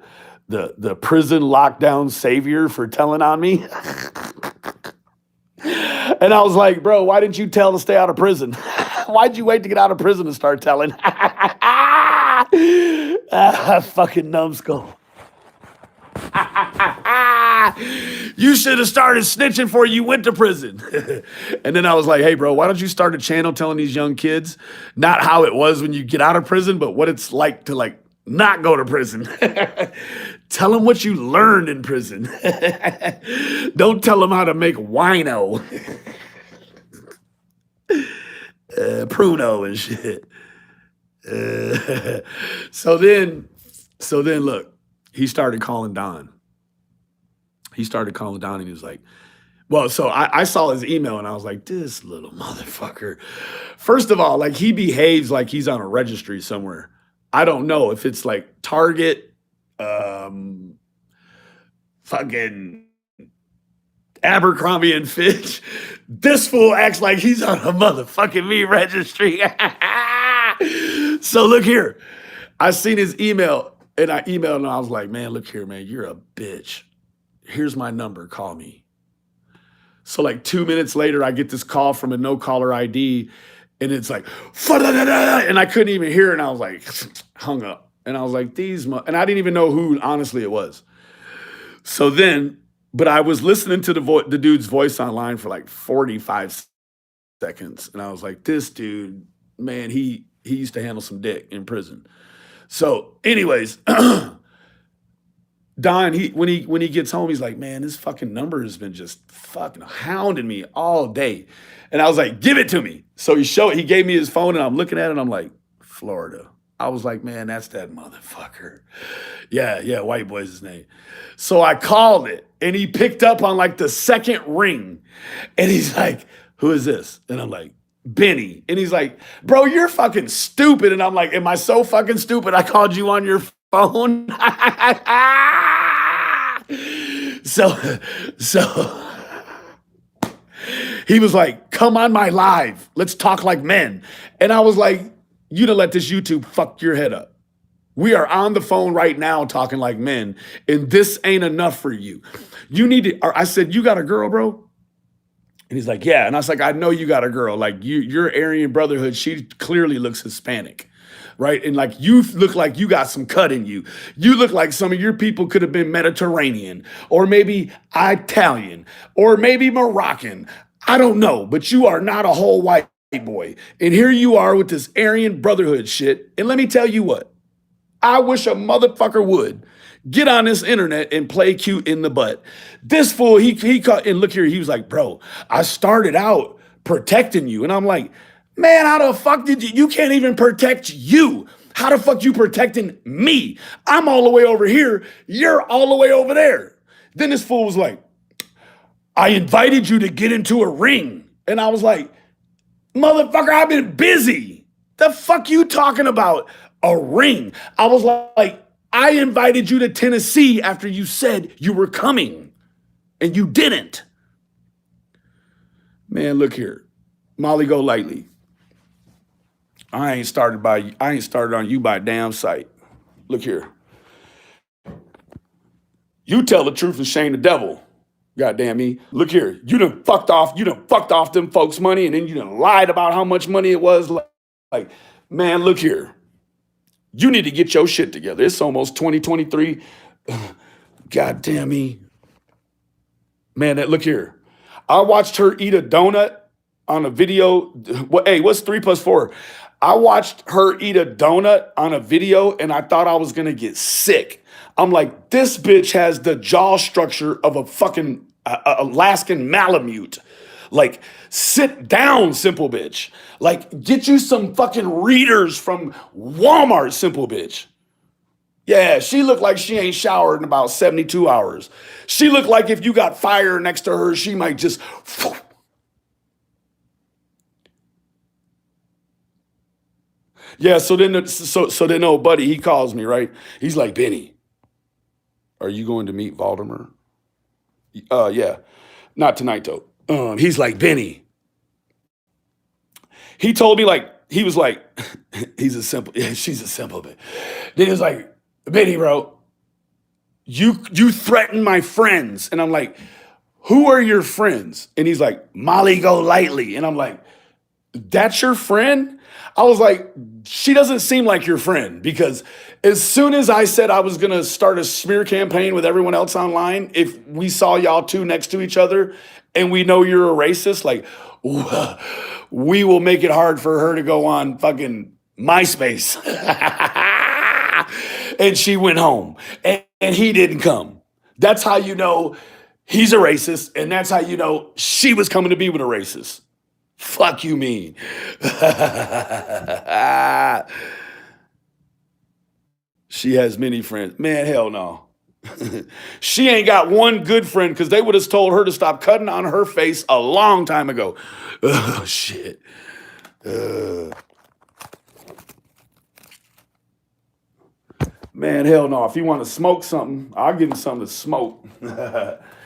prison lockdown savior for telling on me. And I was like, bro, why didn't you tell to stay out of prison? Why'd you wait to get out of prison to start telling? Fucking numbskull. You should have started snitching before you went to prison. And then I was like, hey, bro, why don't you start a channel telling these young kids not how it was when you get out of prison, but what it's like to like not go to prison. Tell them what you learned in prison. Don't tell them how to make wino. Pruno and shit. So then look, he started calling Don. And he was like, well, so I saw his email and I was like, this little motherfucker. First of all, like he behaves like he's on a registry somewhere. I don't know if it's like Target, fucking Abercrombie and Fitch. This fool acts like he's on a motherfucking meat registry. So look here. I seen his email and I emailed him. I was like, man, look here, man, you're a bitch. Here's my number. Call me. So like 2 minutes later, I get this call from a no caller ID and it's like, and I couldn't even hear it. And I was like, hung up. And I was like, and I didn't even know who, honestly, it was. So then, but I was listening to the dude's voice online for like 45 seconds. And I was like, this dude, man, he used to handle some dick in prison. So anyways, Don, when he gets home, he's like, man, this fucking number has been just fucking hounding me all day. And I was like, give it to me. So he gave me his phone and I'm looking at it and I'm like, Florida. I was like, man, that's that motherfucker. Yeah, white boy's his name. So I called it and he picked up on like the second ring and he's like, who is this? And I'm like, Benny. And he's like, bro, you're fucking stupid. And I'm like, am I so fucking stupid I called you on your phone? So he was like, come on my live. Let's talk like men. And I was like, you done let this YouTube fuck your head up. We are on the phone right now talking like men, and this ain't enough for you. You need to, I said, you got a girl, bro? And he's like, yeah. And I was like, I know you got a girl. Like your Aryan Brotherhood, she clearly looks Hispanic. Right. And like you look like you got some cut in you. You look like some of your people could have been Mediterranean or maybe Italian or maybe Moroccan. I don't know, but you are not a whole white boy. And here you are with this Aryan Brotherhood shit. And let me tell you what, I wish a motherfucker would get on this internet and play cute in the butt. This fool, he caught, and look here, he was like, bro, I started out protecting you. And I'm like, man, how the fuck did you can't even protect you. How the fuck you protecting me? I'm all the way over here. You're all the way over there. Then this fool was like, I invited you to get into a ring. And I was like, motherfucker, I've been busy. The fuck you talking about? A ring. I was like, I invited you to Tennessee after you said you were coming and you didn't. Man, look here. Molly go lightly. I ain't started on you by damn sight. Look here. You tell the truth and shame the devil. Goddamn me. Look here. You done fucked off them folks' money, and then you done lied about how much money it was. Like, man, look here. You need to get your shit together. It's almost 2023. Goddamn me. Man, look here. I watched her eat a donut on a video. Hey, what's 3 + 4? I watched her eat a donut on a video and I thought I was going to get sick. I'm like, this bitch has the jaw structure of a fucking Alaskan Malamute. Like, sit down, simple bitch. Like, get you some fucking readers from Walmart, simple bitch. Yeah, she looked like she ain't showered in about 72 hours. She looked like if you got fire next to her, she might just... Yeah, so then old buddy, he calls me, right? He's like, Benny, are you going to meet Valdemar? Yeah, not tonight though. He's like, Benny. He told me like, he was like, he's a simple, yeah, she's a simple bitch. Then he was like, Benny, bro, you threaten my friends. And I'm like, who are your friends? And he's like, Molly go lightly. And I'm like, that's your friend? I was like, she doesn't seem like your friend, because as soon as I said I was going to start a smear campaign with everyone else online, if we saw y'all two next to each other and we know you're a racist, like, we will make it hard for her to go on fucking MySpace. And she went home and he didn't come. That's how you know he's a racist. And that's how you know she was coming to be with a racist. Fuck you mean. She has many friends. Man, hell no. She ain't got one good friend, because they would have told her to stop cutting on her face a long time ago. Oh, shit. Man, hell no. If you want to smoke something, I'll give him something to smoke.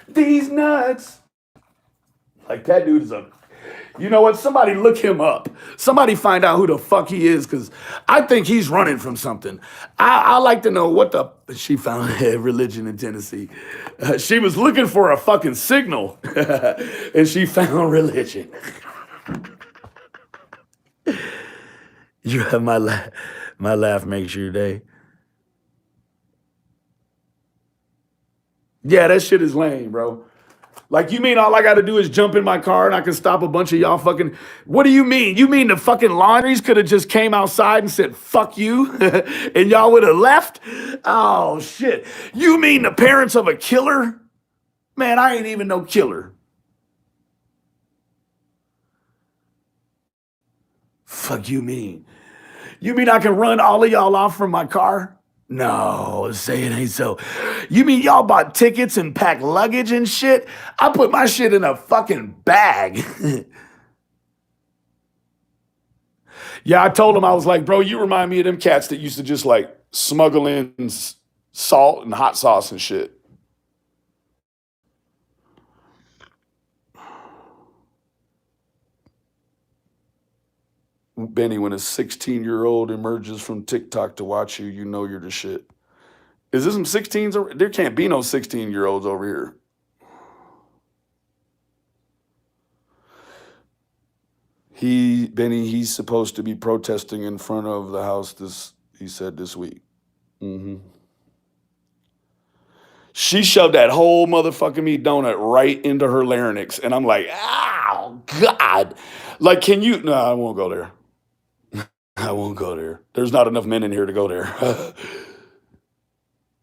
These nuts. Like, that dude is a... You know what? Somebody look him up. Somebody find out who the fuck he is, because I think he's running from something. I like to know what the... She found religion in Tennessee. She was looking for a fucking signal, and she found religion. You have my laugh makes your day. Yeah, that shit is lame, bro. Like, you mean all I got to do is jump in my car and I can stop a bunch of y'all fucking... What do you mean? You mean the fucking laundries could have just came outside and said, fuck you, and y'all would have left? Oh, shit. You mean the parents of a killer? Man, I ain't even no killer. Fuck you mean? You mean I can run all of y'all off from my car? No, say it ain't so. You mean y'all bought tickets and packed luggage and shit? I put my shit in a fucking bag. Yeah, I told him, I was like, bro, you remind me of them cats that used to just like smuggle in salt and hot sauce and shit. Benny, when a 16-year-old emerges from TikTok to watch you, you know you're the shit. Is this some 16s? There can't be no 16-year-olds over here. Benny, he's supposed to be protesting in front of the house he said this week. She shoved that whole motherfucking meat donut right into her larynx. And I'm like, ow, God. Like, can you? No, I won't go there. I won't go there. There's not enough men in here to go there.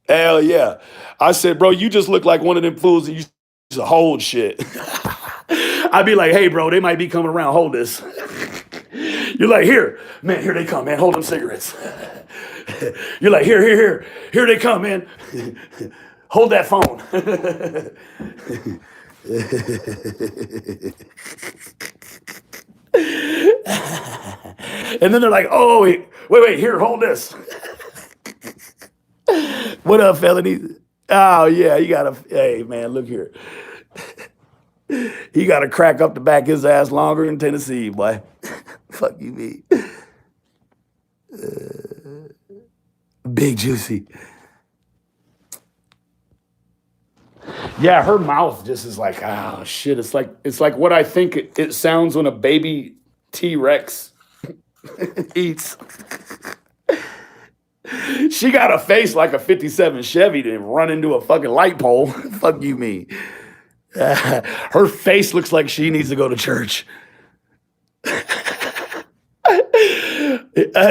Hell yeah. I said, bro, you just look like one of them fools that used to hold shit. I'd be like, hey, bro, they might be coming around. Hold this. You're like, here, man, here they come, man. Hold them cigarettes. You're like, here they come, man. Hold that phone. And then they're like, oh, wait, here, hold this. What up, felony? Oh, yeah, you gotta, hey, man, look here. He gotta crack up the back of his ass longer in Tennessee, boy. Fuck you, me. Big Juicy. Yeah, her mouth just is like, oh shit. It's like what I think it sounds when a baby T-Rex eats. She got a face like a 57 Chevy to run into a fucking light pole. Fuck you, me. Her face looks like she needs to go to church.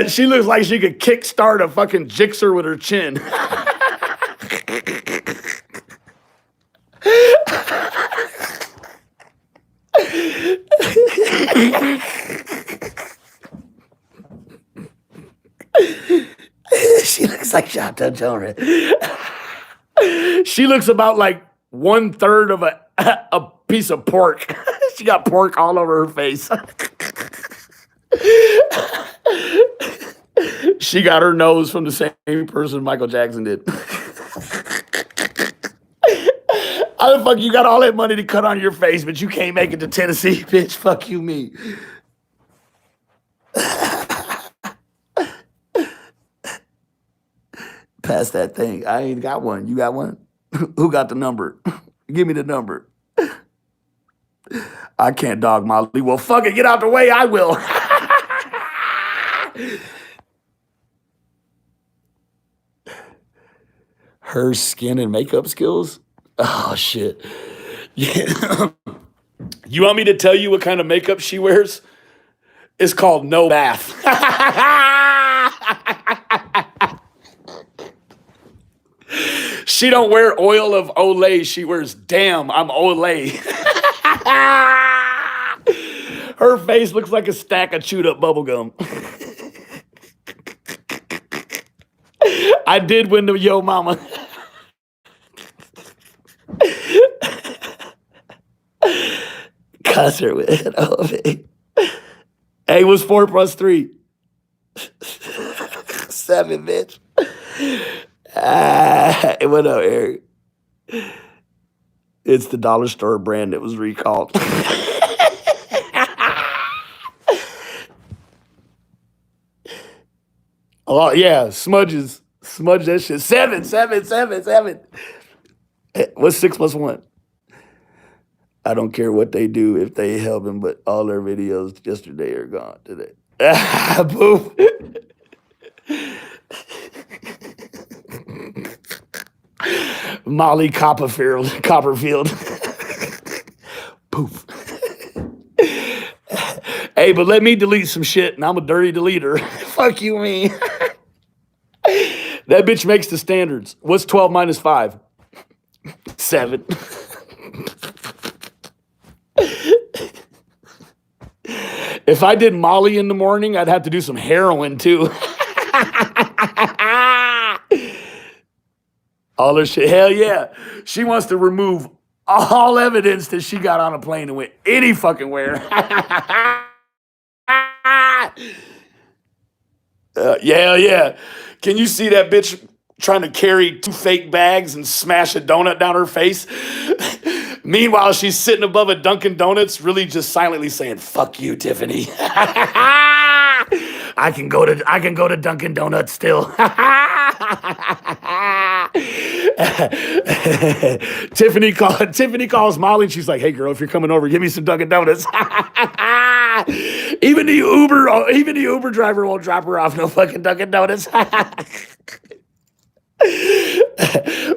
She looks like she could kickstart a fucking jixer with her chin. She looks like Shotgun Jones. She looks about like 1/3 of a piece of pork. She got pork all over her face. She got her nose from the same person Michael Jackson did. How the fuck you got all that money to cut on your face, but you can't make it to Tennessee, bitch? Fuck you, me. Pass that thing. I ain't got one. You got one? Who got the number? Give me the number. I can't dog Molly. Well, fuck it. Get out the way. I will. Her skin and makeup skills? Oh, shit. Yeah. You want me to tell you what kind of makeup she wears? It's called no bath. She don't wear oil of Olay. She wears damn, I'm Olay. Her face looks like a stack of chewed up bubble gum. I did win the Yo Mama. Concert with OV. Hey, what's 4 + 3? 7, bitch. What up, Eric? It's the dollar store brand that was recalled. Oh, yeah, smudges. Smudge that shit. 7. What's 6 + 1? I don't care what they do if they help him, but all their videos yesterday are gone today. Boom. Molly Copperfield. Poof. Hey, but let me delete some shit, and I'm a dirty deleter. Fuck you, me. That bitch makes the standards. What's 12 - 5? 7. If I did Molly in the morning, I'd have to do some heroin too. All her shit. Hell yeah. She wants to remove all evidence that she got on a plane and went any fucking where. Yeah. Can you see that bitch trying to carry 2 fake bags and smash a donut down her face? Meanwhile, she's sitting above a Dunkin' Donuts, really just silently saying, "Fuck you, Tiffany." I can go to Dunkin' Donuts still. Tiffany calls Molly and she's like, "Hey girl, if you're coming over, give me some Dunkin' Donuts." even the Uber driver won't drop her off no fucking Dunkin' Donuts.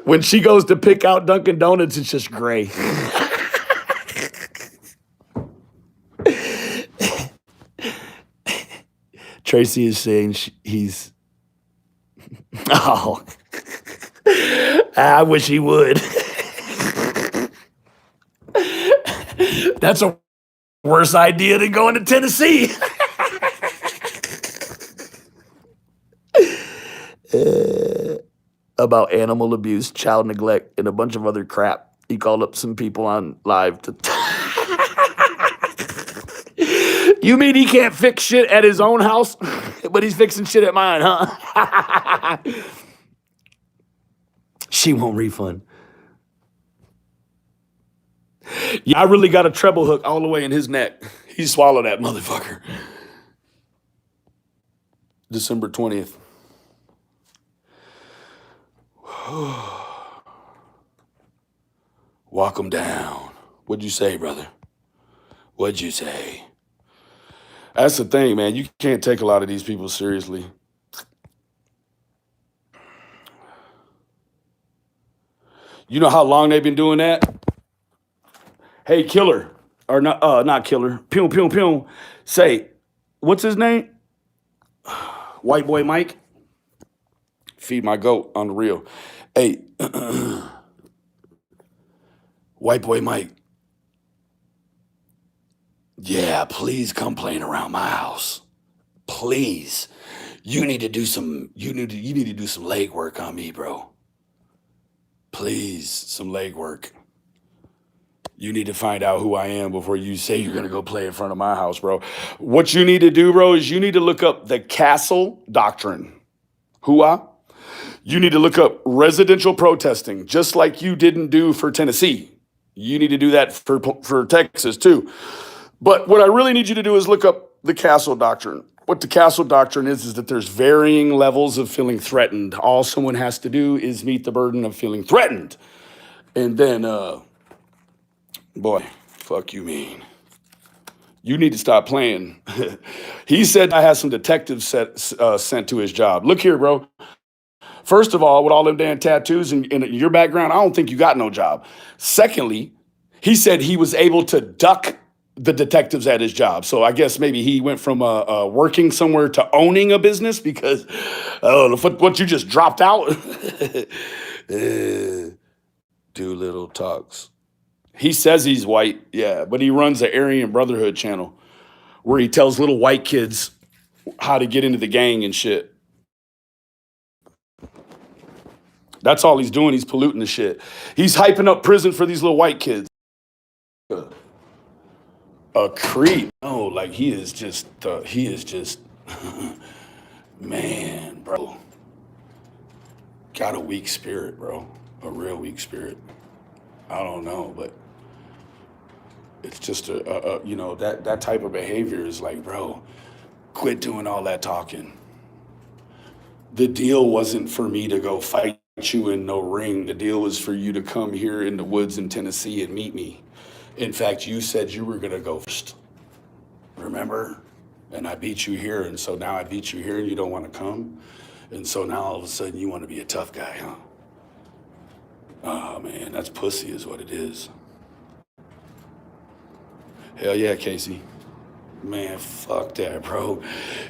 When she goes to pick out Dunkin' Donuts, it's just gray. Tracy is saying he's. Oh, I wish he would. That's a worse idea than going to Tennessee. About animal abuse, child neglect, and a bunch of other crap. He called up some people on live to. You mean he can't fix shit at his own house, but he's fixing shit at mine, huh? She won't refund. Yeah, I really got a treble hook all the way in his neck. He swallowed that motherfucker. December 20th. Walk him down. What'd you say, brother? What'd you say? That's the thing, man. You can't take a lot of these people seriously. You know how long they've been doing that? Hey, killer. Or not killer. Pew, pew, pew. Say, what's his name? White boy Mike. Feed my goat on the real. Hey, white boy Mike. Yeah, please come playing around my house. Please. You need to do some leg work on me, bro. Please, some leg work. You need to find out who I am before you say you're gonna go play in front of my house, bro. What you need to do, bro, is you need to look up the Castle Doctrine. Hooah. You need to look up residential protesting, just like you didn't do for Tennessee. You need to do that for Texas too. But what I really need you to do is look up the Castle Doctrine. What the Castle Doctrine is that there's varying levels of feeling threatened. All someone has to do is meet the burden of feeling threatened. And then, boy, fuck you mean. You need to stop playing. He said I had some detectives sent to his job. Look here, bro. First of all, with all them damn tattoos and your background, I don't think you got no job. Secondly, he said he was able to duck the detectives at his job. So I guess maybe he went from working somewhere to owning a business because what you just dropped out. Doolittle talks. He says he's white, yeah, but he runs the Aryan Brotherhood channel where he tells little white kids how to get into the gang and shit. That's all he's doing. He's polluting the shit. He's hyping up prison for these little white kids. A creep. No, like he is just, man, bro. Got a weak spirit, bro. A real weak spirit. I don't know, but it's just that type of behavior is like, bro, quit doing all that talking. The deal wasn't for me to go fight you in no ring. The deal was for you to come here in the woods in Tennessee and meet me. In fact, you said you were gonna go first. Remember? And I beat you here, and so now I beat you here and you don't wanna come? And so now all of a sudden you wanna be a tough guy, huh? Oh man, that's pussy is what it is. Hell yeah, Casey. Man, fuck that, bro.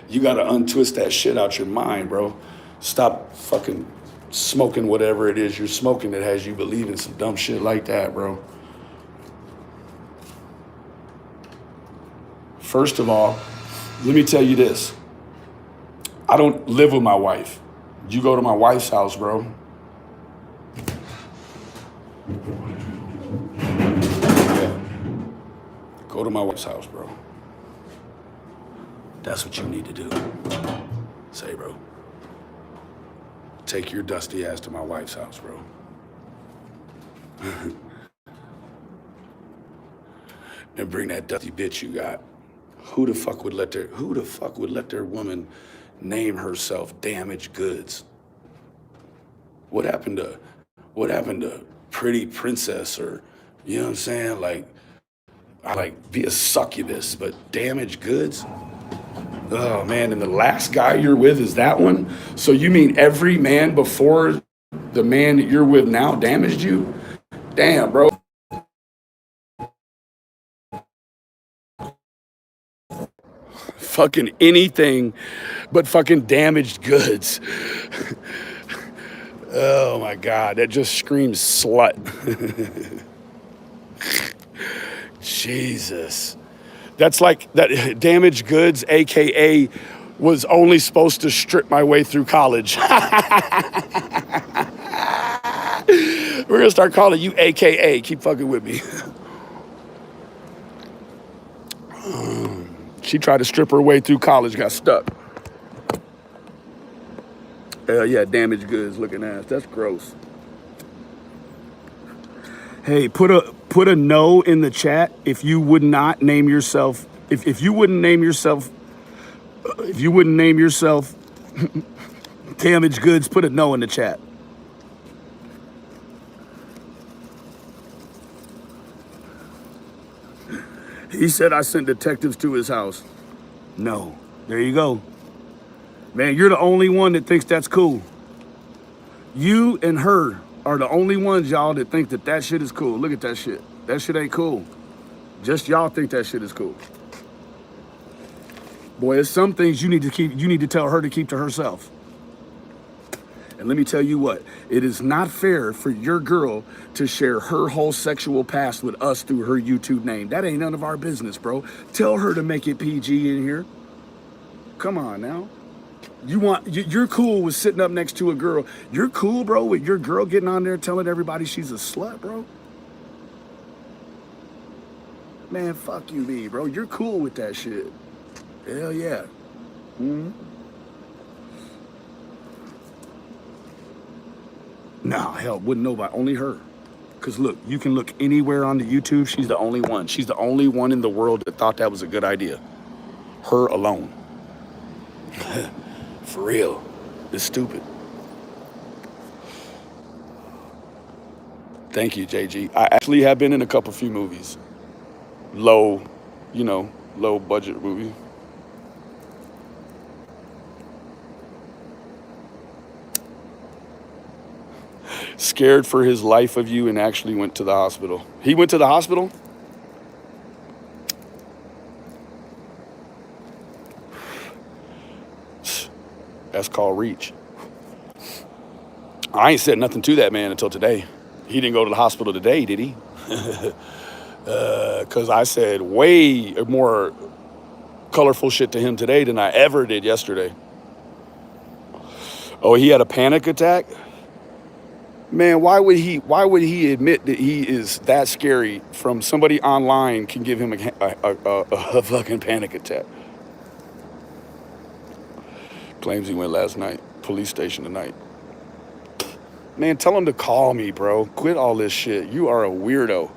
You gotta untwist that shit out your mind, bro. Stop fucking smoking whatever it is you're smoking that has you believing some dumb shit like that, bro. First of all, let me tell you this. I don't live with my wife. You go to my wife's house, bro. Yeah. Go to my wife's house, bro. That's what you need to do. Say, bro. Take your dusty ass to my wife's house, bro. And bring that dusty bitch you got. Who the fuck would let their woman name herself damaged goods? What happened to Pretty Princess, or you know what I'm saying? Like, I like be a succubus, but damaged goods. Oh man, and the last guy you're with is that one? So you mean every man before the man that you're with now damaged you? Damn, bro. Fucking anything but fucking damaged goods. Oh my God, that just screams slut. Jesus. That's like that damaged goods, AKA, was only supposed to strip my way through college. We're gonna start calling you AKA. Keep fucking with me. She tried to strip her way through college, got stuck. Yeah, damaged goods looking ass. That's gross. Hey, put a no in the chat if you would not name yourself. If you wouldn't name yourself, if you wouldn't name yourself damaged goods, put a no in the chat. He said I sent detectives to his house. No. There you go. Man, you're the only one that thinks that's cool. You and her are the only ones, y'all, that think that that shit is cool. Look at that shit. That shit ain't cool. Just y'all think that shit is cool. Boy, there's some things you need to tell her to keep to herself. And let me tell you what, it is not fair for your girl to share her whole sexual past with us through her YouTube name. That ain't none of our business, bro. Tell her to make it PG in here. Come on now. You're cool with sitting up next to a girl. You're cool, bro, with your girl getting on there telling everybody she's a slut, bro. Man, fuck you, me, bro. You're cool with that shit. Hell yeah. Mm-hmm. Nah, hell, wouldn't nobody. Only her. Because look, you can look anywhere on the YouTube. She's the only one. She's the only one in the world that thought that was a good idea. Her alone. For real. It's stupid. Thank you, JG. I actually have been in a few movies. Low budget movie. Scared for his life of you and actually went to the hospital. He went to the hospital? That's called reach. I ain't said nothing to that man until today. He didn't go to the hospital today, did he? Because I said way more colorful shit to him today than I ever did yesterday. Oh, he had a panic attack? Man, why would he admit that he is that scary from somebody online can give him a fucking panic attack? Claims he went last night, police station tonight. Man, tell him to call me, bro. Quit all this shit. You are a weirdo.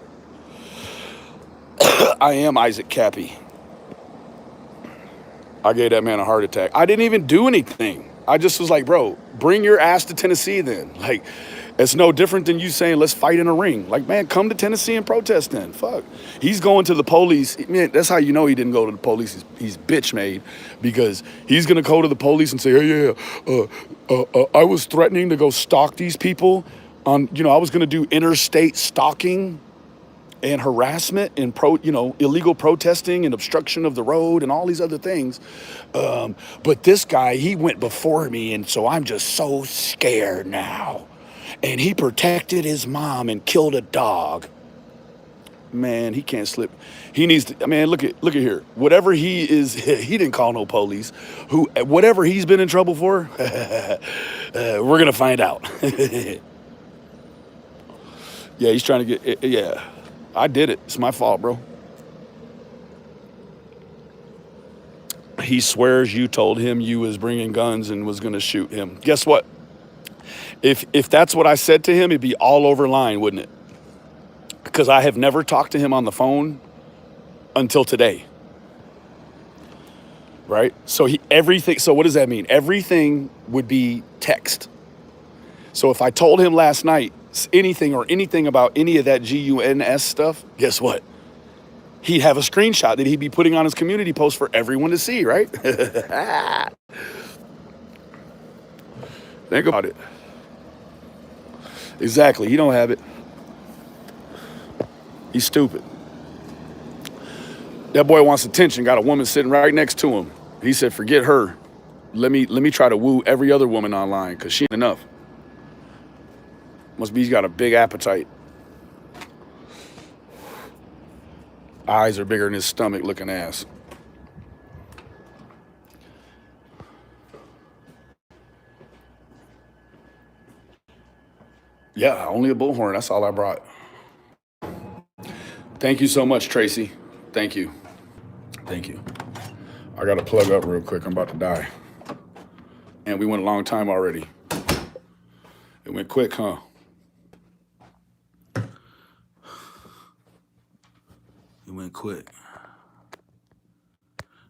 I am Isaac Cappy. I gave that man a heart attack. I didn't even do anything. I just was like, bro, bring your ass to Tennessee then. Like, it's no different than you saying, let's fight in a ring. Like, man, come to Tennessee and protest then. Fuck. He's going to the police. Man, that's how you know he didn't go to the police. He's bitch made, because he's going to go to the police and say, hey, I was threatening to go stalk these people on, I was going to do interstate stalking and harassment and illegal protesting and obstruction of the road and all these other things. But this guy, he went before me, and so I'm just so scared now. And he protected his mom and killed a dog. Man, he can't slip. He needs to, man, look at here. Whatever he is, he didn't call no police. Whatever he's been in trouble for, we're going to find out. Yeah, he's trying to get, yeah. I did it. It's my fault, bro. He swears you told him you was bringing guns and was going to shoot him. Guess what? If that's what I said to him, it'd be all over line, wouldn't it? Because I have never talked to him on the phone until today. Right? So so what does that mean? Everything would be text. So if I told him last night anything about any of that GUNS stuff, guess what? he'd have a screenshot that he'd be putting on his community post for everyone to see, right? Think about it. Exactly. He don't have it. He's stupid. That boy wants attention. Got a woman sitting right next to him. He said, "Forget her. Let me try to woo every other woman online because she ain't enough." Must be he's got a big appetite. Eyes are bigger than his stomach looking ass. Yeah, only a bullhorn. That's all I brought. Thank you so much, Tracy. Thank you. Thank you. I got to plug up real quick. I'm about to die. And we went a long time already. It went quick, huh? It went quick.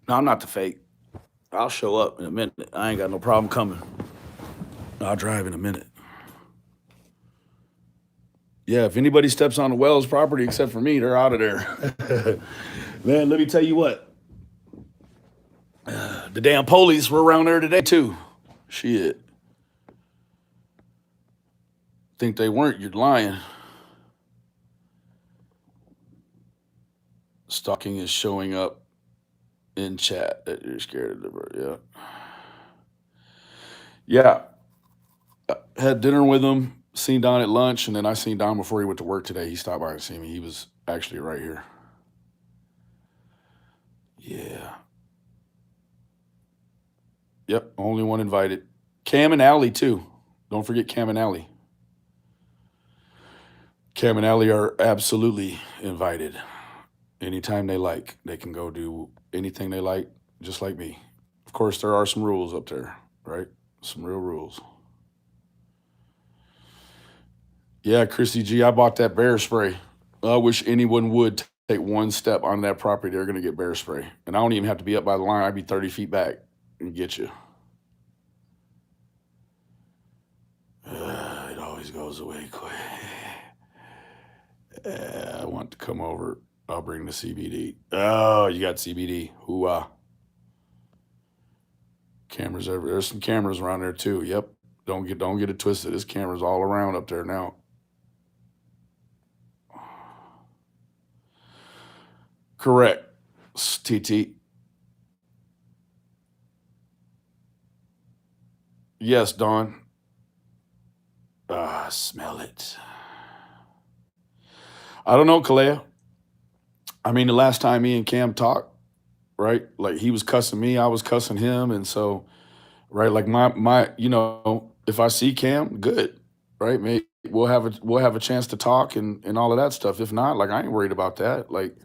No, I'm not the fake. I'll show up in a minute. I ain't got no problem coming. I'll drive in a minute. Yeah, if anybody steps on the Wells property except for me, they're out of there. Man, let me tell you what. The damn police were around there today, too. Shit. Think they weren't, you're lying. Stalking is showing up in chat that you're scared of the bird. Yeah. Yeah. Had dinner with him, seen Don at lunch, and then I seen Don before he went to work today. He stopped by and see me. He was actually right here. Yeah. Yep, only one invited. Cam and Allie, too. Don't forget Cam and Allie. Cam and Allie are absolutely invited. Anytime they like, they can go do anything they like, just like me. Of course, there are some rules up there, right? Some real rules. Yeah, Chrissy G, I bought that bear spray. I wish anyone would take one step on that property. They're going to get bear spray. And I don't even have to be up by the line. I'd be 30 feet back and get you. It always goes away quick. I want to come over. I'll bring the CBD. Oh, you got CBD. Hoo-ah. Cameras everywhere. There's some cameras around there too. Yep. Don't get it twisted. There's cameras all around up there now. Correct. TT. Yes, Dawn. Smell it. I don't know, Kalea. I mean, the last time me and Cam talked, right? Like he was cussing me, I was cussing him, and so, right, like my, if I see Cam, good, right? Maybe we'll have a chance to talk and all of that stuff. If not, like I ain't worried about that. Like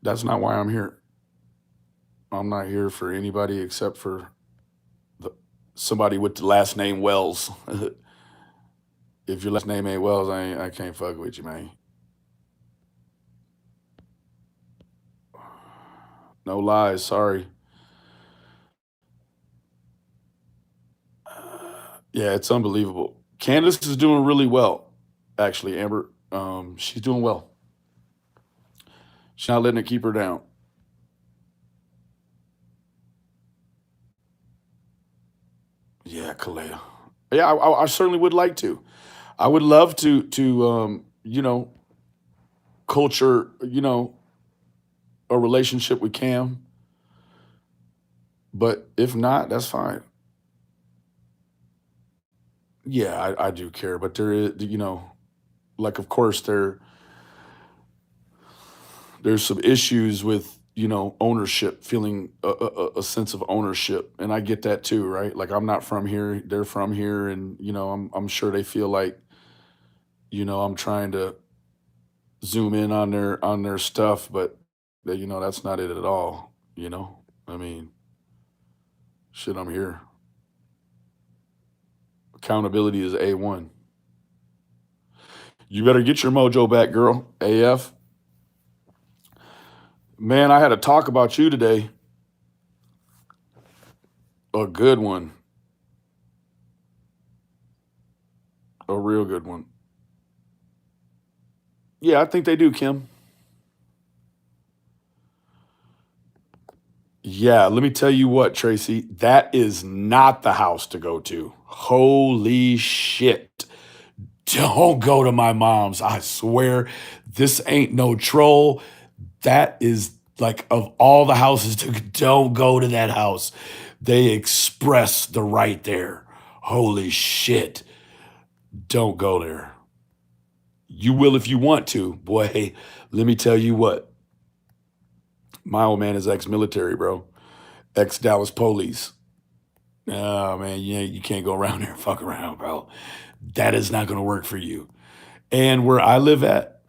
that's not why I'm here. I'm not here for anybody except for somebody with the last name Wells. If your last name ain't Wells, I can't fuck with you, man. No lies, sorry. Yeah, it's unbelievable. Candace is doing really well, actually, Amber. She's doing well. She's not letting it keep her down. Yeah, Kalea. Yeah, I certainly would like to. I would love to culture, a relationship with Cam. But if not, that's fine. Yeah, I do care, but there is, like of course there's some issues with ownership, feeling a sense of ownership, and I get that too, right? Like I'm not from here, they're from here, and I'm sure they feel like I'm trying to zoom in on their stuff, but that's not it at all. I mean, shit, I'm here. Accountability is A1. You better get your mojo back, girl. AF. Man, I had a talk about you today. A good one. A real good one. Yeah, I think they do, Kim. Yeah, let me tell you what, Tracy, that is not the house to go to. Holy shit. Don't go to my mom's. I swear, this ain't no troll. That is like, of all the houses to, don't go to that house. They express the right there. Holy shit. Don't go there. You will if you want to. Boy, let me tell you what. My old man is ex-military, bro. Ex-Dallas police. Oh man, yeah, you can't go around there and fuck around, bro. That is not gonna work for you. And where I live at,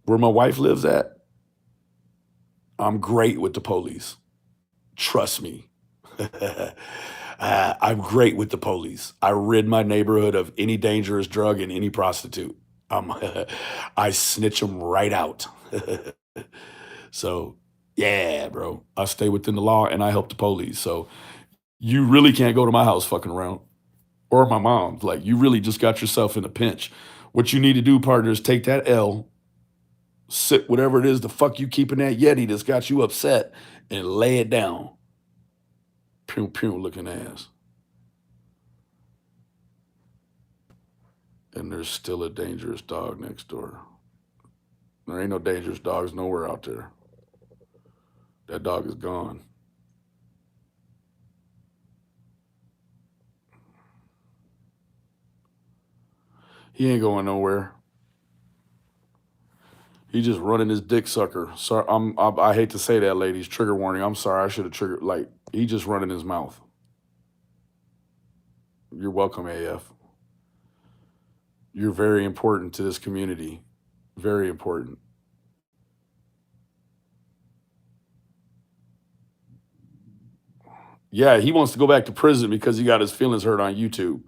where my wife lives at, I'm great with the police. Trust me. I'm great with the police. I rid my neighborhood of any dangerous drug and any prostitute. Um, I snitch them right out. So, yeah, bro, I stay within the law and I help the police. So, you really can't go to my house fucking around, or my mom's. Like, you really just got yourself in a pinch. What you need to do, partner, is take that L, sit whatever it is the fuck you keeping that Yeti that's got you upset, and lay it down. Pew pew looking ass. And there's still a dangerous dog next door. There ain't no dangerous dogs nowhere out there. That dog is gone. He ain't going nowhere. He just running his dick sucker. Sorry, I hate to say that, ladies. Trigger warning. I'm sorry. I should have triggered. Like, he just running his mouth. You're welcome, AF. You're very important to this community. Very important. Yeah, he wants to go back to prison because he got his feelings hurt on YouTube.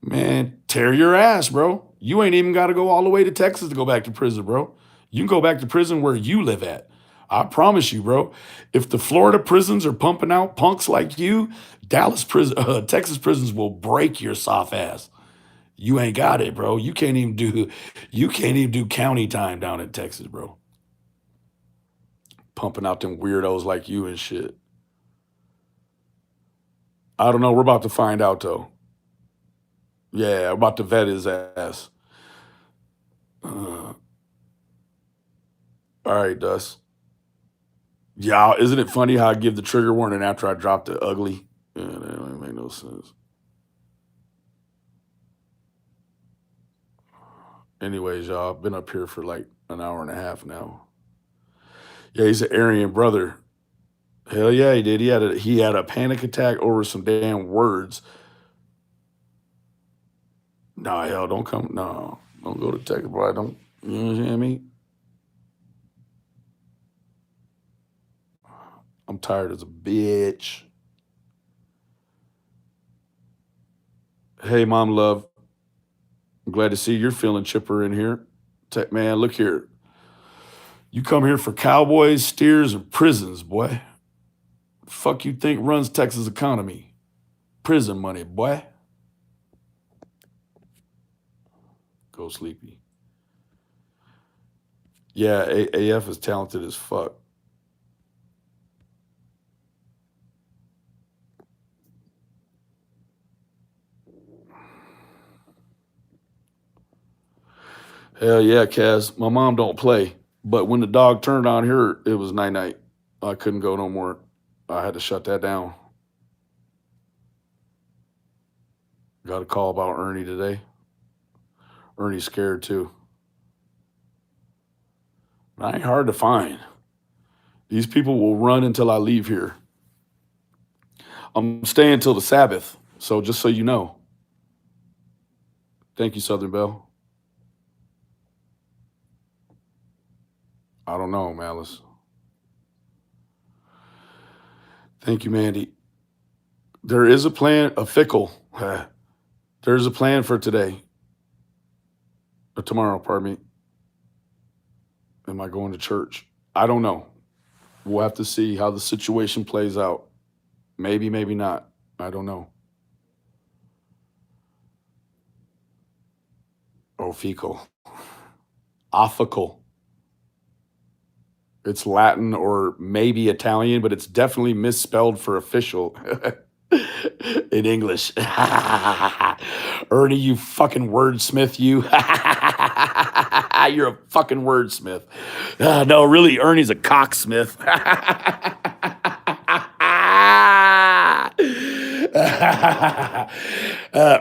Man, tear your ass, bro. You ain't even got to go all the way to Texas to go back to prison, bro. You can go back to prison where you live at. I promise you, bro. If the Florida prisons are pumping out punks like you, Texas prisons will break your soft ass. You ain't got it, bro. You can't even do county time down in Texas, bro. Pumping out them weirdos like you and shit. I don't know. We're about to find out though. Yeah, I'm about to vet his ass. All right, Dust. Yeah, isn't it funny how I give the trigger warning after I drop the ugly? Yeah, that don't make no sense. Anyways, y'all, I've been up here for like an hour and a half now. Yeah, he's an Aryan brother. Hell yeah, he did. He had a panic attack over some damn words. Nah, hell, don't come. No, don't go to Texas, bro. Don't. You know what I mean? I'm tired as a bitch. Hey, mom, love. I'm glad to see you're feeling chipper in here. Man, look here. You come here for cowboys, steers, and prisons, boy. Fuck you think runs Texas economy? Prison money, boy. Go sleepy. Yeah, AF is talented as fuck. Hell yeah, Kaz. My mom don't play. But when the dog turned on her, it was night night. I couldn't go no more. I had to shut that down. Got a call about Ernie today. Ernie's scared too. I ain't hard to find. These people will run until I leave here. I'm staying till the Sabbath. So just so you know. Thank you, Southern Belle. I don't know, Malice. Thank you, Mandy. There is a plan, a fickle. There's a plan for today. Or tomorrow, pardon me. Am I going to church? I don't know. We'll have to see how the situation plays out. Maybe, maybe not. I don't know. Oh, fecal. Ophical. It's Latin or maybe Italian, but it's definitely misspelled for official in English. Ernie, you fucking wordsmith, you. You're a fucking wordsmith. No, really, Ernie's a cocksmith.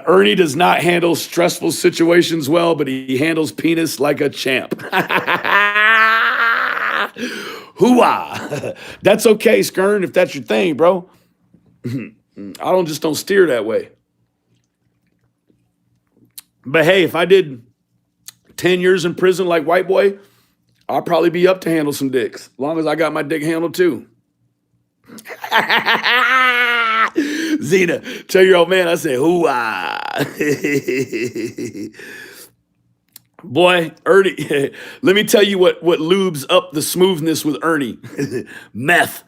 Ernie does not handle stressful situations well, but he handles penis like a champ. Hooah! That's okay, Skern, if that's your thing, bro. I don't steer that way. But hey, if I did 10 years in prison like white boy, I'll probably be up to handle some dicks, as long as I got my dick handled too. Zena, tell your old man I said, hoo-ah. Boy, Ernie, let me tell you what lubes up the smoothness with Ernie. Meth.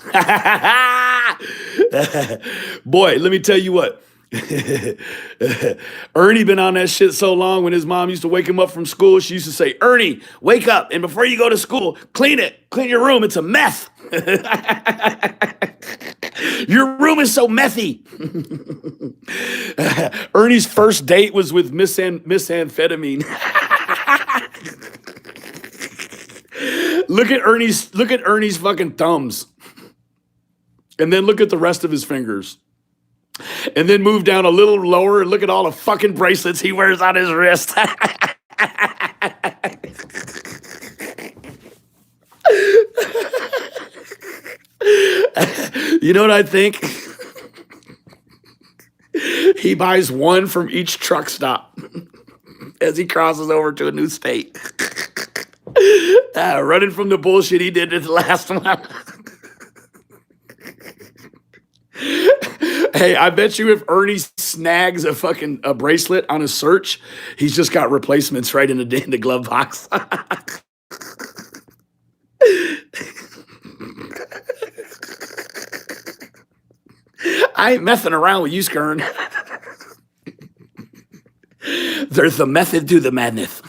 Boy, let me tell you what. Ernie been on that shit so long. When his mom used to wake him up from school, she used to say, Ernie, wake up, and before you go to school, clean your room, it's a meth. Your room is so methy. Ernie's first date was with misamphetamine. Look at Ernie's fucking thumbs. And then look at the rest of his fingers. And then move down a little lower and look at all the fucking bracelets he wears on his wrist. You know what I think? He buys one from each truck stop as he crosses over to a new state. Running from the bullshit he did in the last one. Hey, I bet you if Ernie snags a bracelet on a search, he's just got replacements right in the glove box. I ain't messing around with you, Skern. There's the method to the madness.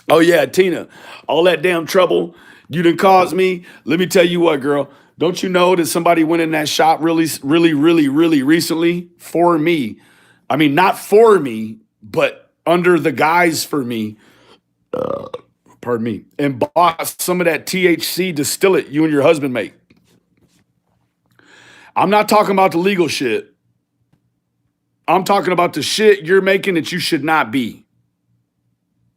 Oh yeah, Tina, all that damn trouble you done caused me. Let me tell you what, girl. Don't you know that somebody went in that shop really recently for me? I mean, not for me, but under the guise for me. Pardon me, and bought some of that THC distillate you and your husband make. I'm not talking about the legal shit. I'm talking about the shit you're making that you should not be.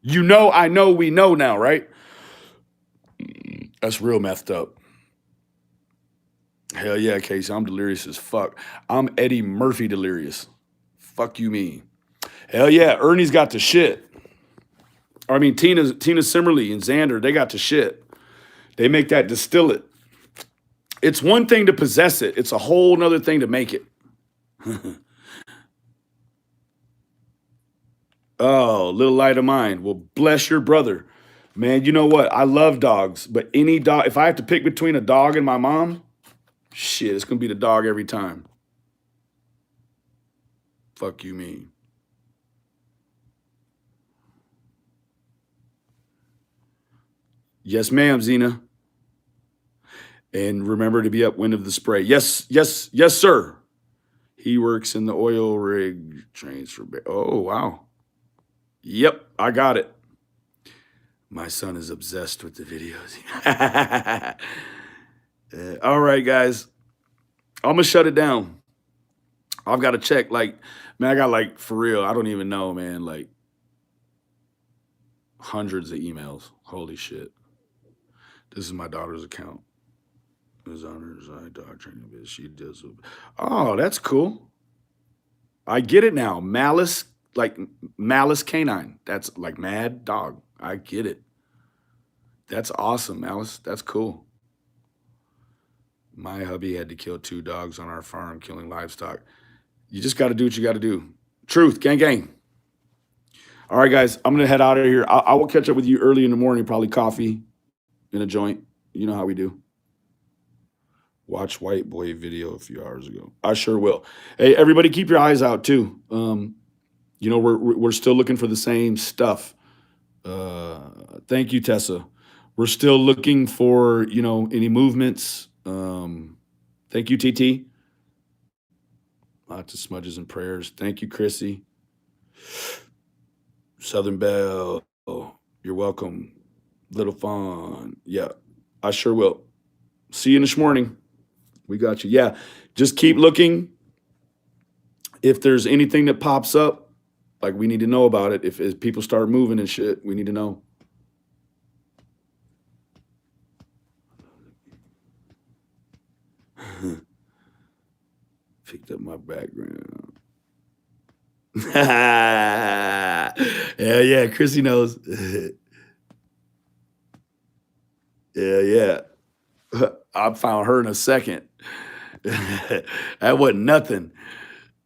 You know, I know, we know now, right? That's real messed up. Hell yeah, Casey, I'm delirious as fuck. I'm Eddie Murphy delirious. Fuck you mean. Hell yeah, Ernie's got the shit. I mean, Tina Simmerly and Xander, they got the shit. They make that distillate. It's one thing to possess it. It's a whole nother thing to make it. Oh, little light of mine. Well, bless your brother. Man, you know what? I love dogs, but any dog, if I have to pick between a dog and my mom, shit, it's going to be the dog every time. Fuck you mean. Yes, ma'am, Zena. And remember to be upwind of the spray. Yes, sir. He works in the oil rig trains for. Oh, wow. Yep, I got it. My son is obsessed with the videos. All right, guys. I'm going to shut it down. I've got to check. Like, man, I got like, for real, I don't even know, man, like hundreds of emails. Holy shit. This is my daughter's account. His honor's dog training biz. She does. Oh, that's cool. I get it now. Malice, like Malice Canine. That's like mad dog. I get it. That's awesome, Malice. That's cool. My hubby had to kill 2 dogs on our farm, killing livestock. You just got to do what you got to do. Truth, gang, gang. All right, guys, I'm going to head out of here. I will catch up with you early in the morning, probably coffee in a joint. You know how we do. Watch White Boy video a few hours ago. I sure will. Hey, everybody, keep your eyes out too. You know, we're still looking for the same stuff. Thank you, Tessa. We're still looking for, you know, any movements. Thank you, TT. Lots of smudges and prayers. Thank you, Chrissy. Southern Belle. You're welcome. Little Fawn. Yeah, I sure will. See you this morning. We got you. Yeah, just keep looking. If there's anything that pops up, like we need to know about it. If people start moving and shit, we need to know. Picked up my background. Yeah, Chrissy knows. Yeah. I found her in a second. That wasn't nothing.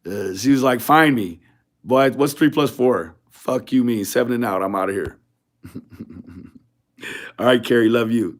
She was like, find me. Boy, what's 3 + 4? Fuck you, me. 7 and out. I'm out of here. All right, Carrie, love you.